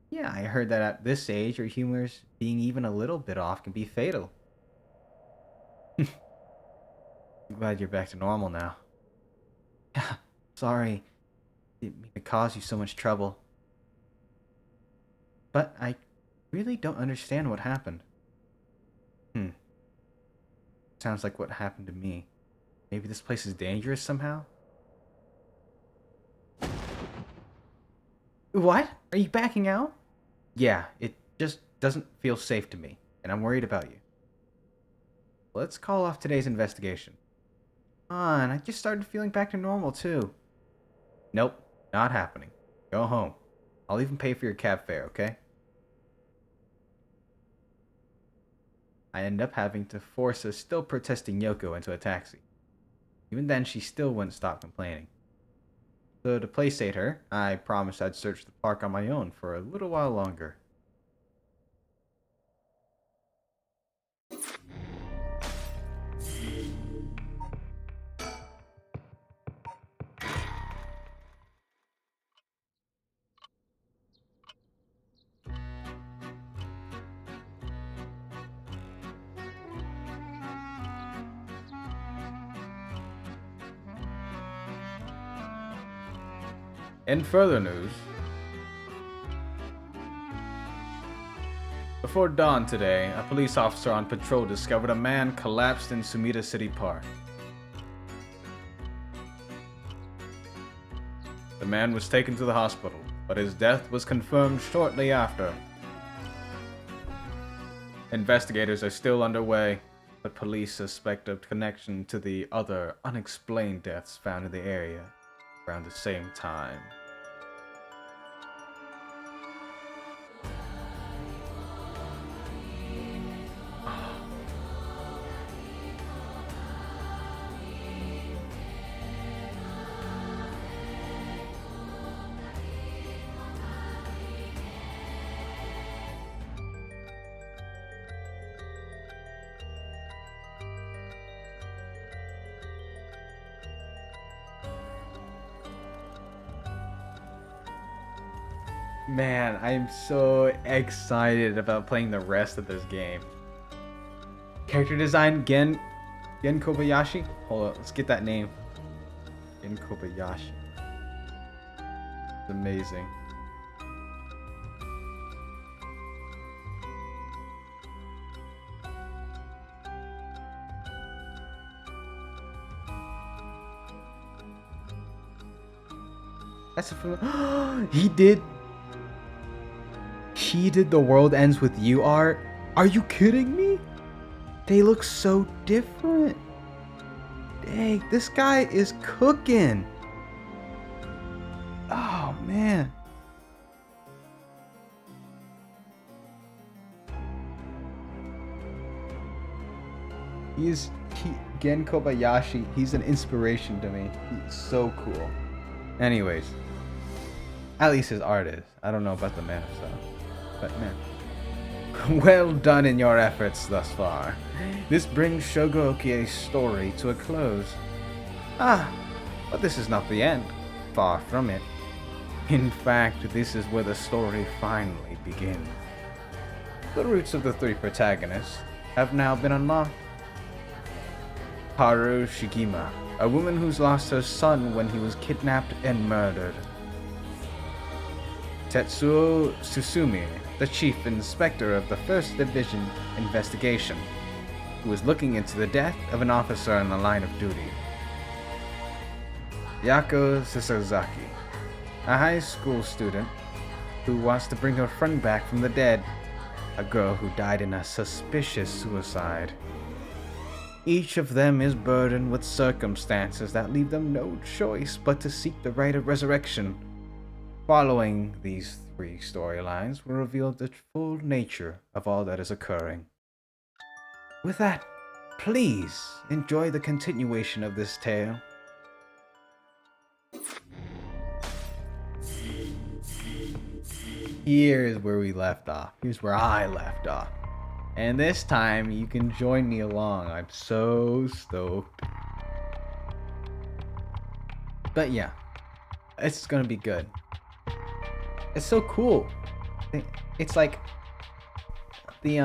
Yeah, I heard that at this age, your humors being even a little bit off can be fatal. I'm glad you're back to normal now. Sorry, didn't mean to cause you so much trouble. But I really don't understand what happened. Sounds like what happened to me. Maybe this place is dangerous somehow? What? Are you backing out? Yeah, it just doesn't feel safe to me, and I'm worried about you. Let's call off today's investigation. On, I just started feeling back to normal too. Nope, not happening. Go home. I'll even pay for your cab fare, okay? I end up having to force a still protesting Yoko into a taxi. Even then, she still wouldn't stop complaining. So to placate her, I promised I'd search the park on my own for a little while longer. In further news, before dawn today, a police officer on patrol discovered a man collapsed in Sumida City Park. The man was taken to the hospital, but his death was confirmed shortly after. Investigators are still underway, but police suspect a connection to the other unexplained deaths found in the area around the same time. Man, I am so excited about playing the rest of this game. Character design, Gen Kobayashi? Hold on, let's get that name. Gen Kobayashi. It's amazing. That's a He did The World Ends With You art? Are you kidding me? They look so different. Dang, this guy is cooking. Oh, man. Gen Kobayashi, he's an inspiration to me. He's so cool. Anyways, at least his art is. I don't know about the man himself. But man, well done in your efforts thus far. This brings Shogo Okie's story to a close. But this is not the end. Far from it. In fact, this is where the story finally begins. The roots of the three protagonists have now been unlocked. Haru Shigima, a woman who's lost her son when he was kidnapped and murdered. Tetsuo Susumi, the chief inspector of the 1st Division investigation, who was looking into the death of an officer in the line of duty. Yako Sasazaki, a high school student who wants to bring her friend back from the dead, a girl who died in a suspicious suicide. Each of them is burdened with circumstances that leave them no choice but to seek the rite of resurrection. Following these three storylines will reveal the full nature of all that is occurring. With that, please enjoy the continuation of this tale. Here is where we left off. Here's where I left off. And this time you can join me along. I'm so stoked. But yeah, it's gonna be good. It's so cool. It's like the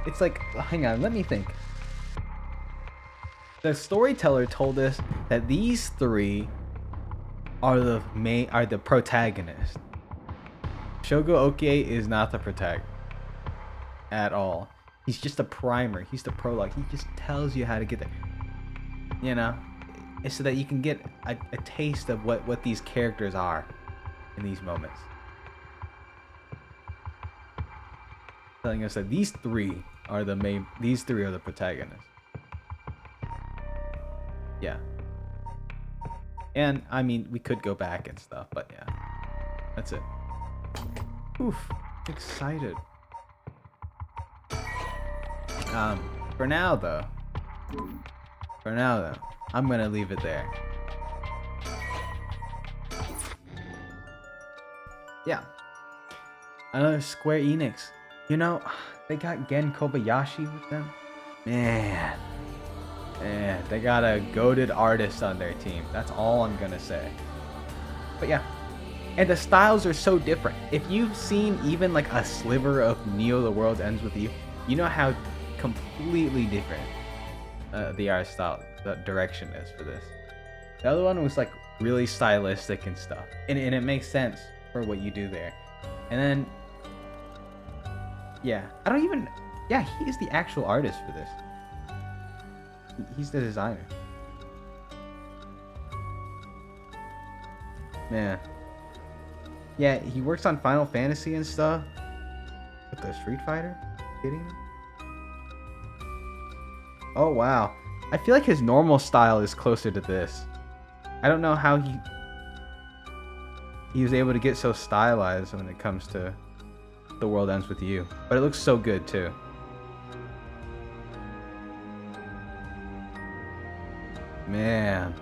it's like, hang on, let me think. The storyteller told us that these three are the protagonists. Shogo Okie is not the protagonist at all. He's just a primer. He's the prologue. He just tells you how to get there. You know, so that you can get a taste of what these characters are in these moments. Telling us that these three are the protagonists. Yeah. And I mean, we could go back and stuff, but yeah. That's it. Oof, excited. For now though, I'm gonna leave it there. Yeah. Another Square Enix. You know, they got Gen Kobayashi with them. Man, they got a goated artist on their team. That's all I'm gonna say. But yeah. And the styles are so different. If you've seen even like a sliver of Neo The World Ends With You, you know how completely different the art style, the direction is for this. The other one was like really stylistic and stuff, and it makes sense for what you do there. And then, yeah, I don't even. Yeah, he is the actual artist for this. He's the designer. Man. Yeah, he works on Final Fantasy and stuff. With the Street Fighter? Are you kidding me? Oh wow. I feel like his normal style is closer to this. I don't know how he was able to get so stylized when it comes to The World Ends With You. But it looks so good too. Man.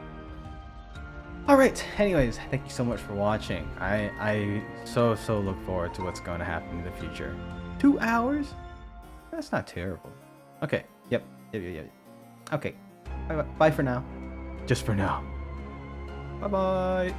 Alright, anyways, thank you so much for watching. I so look forward to what's going to happen in the future. 2 hours? That's not terrible. Okay, yep. Okay, bye for now. Just for now. Bye-bye.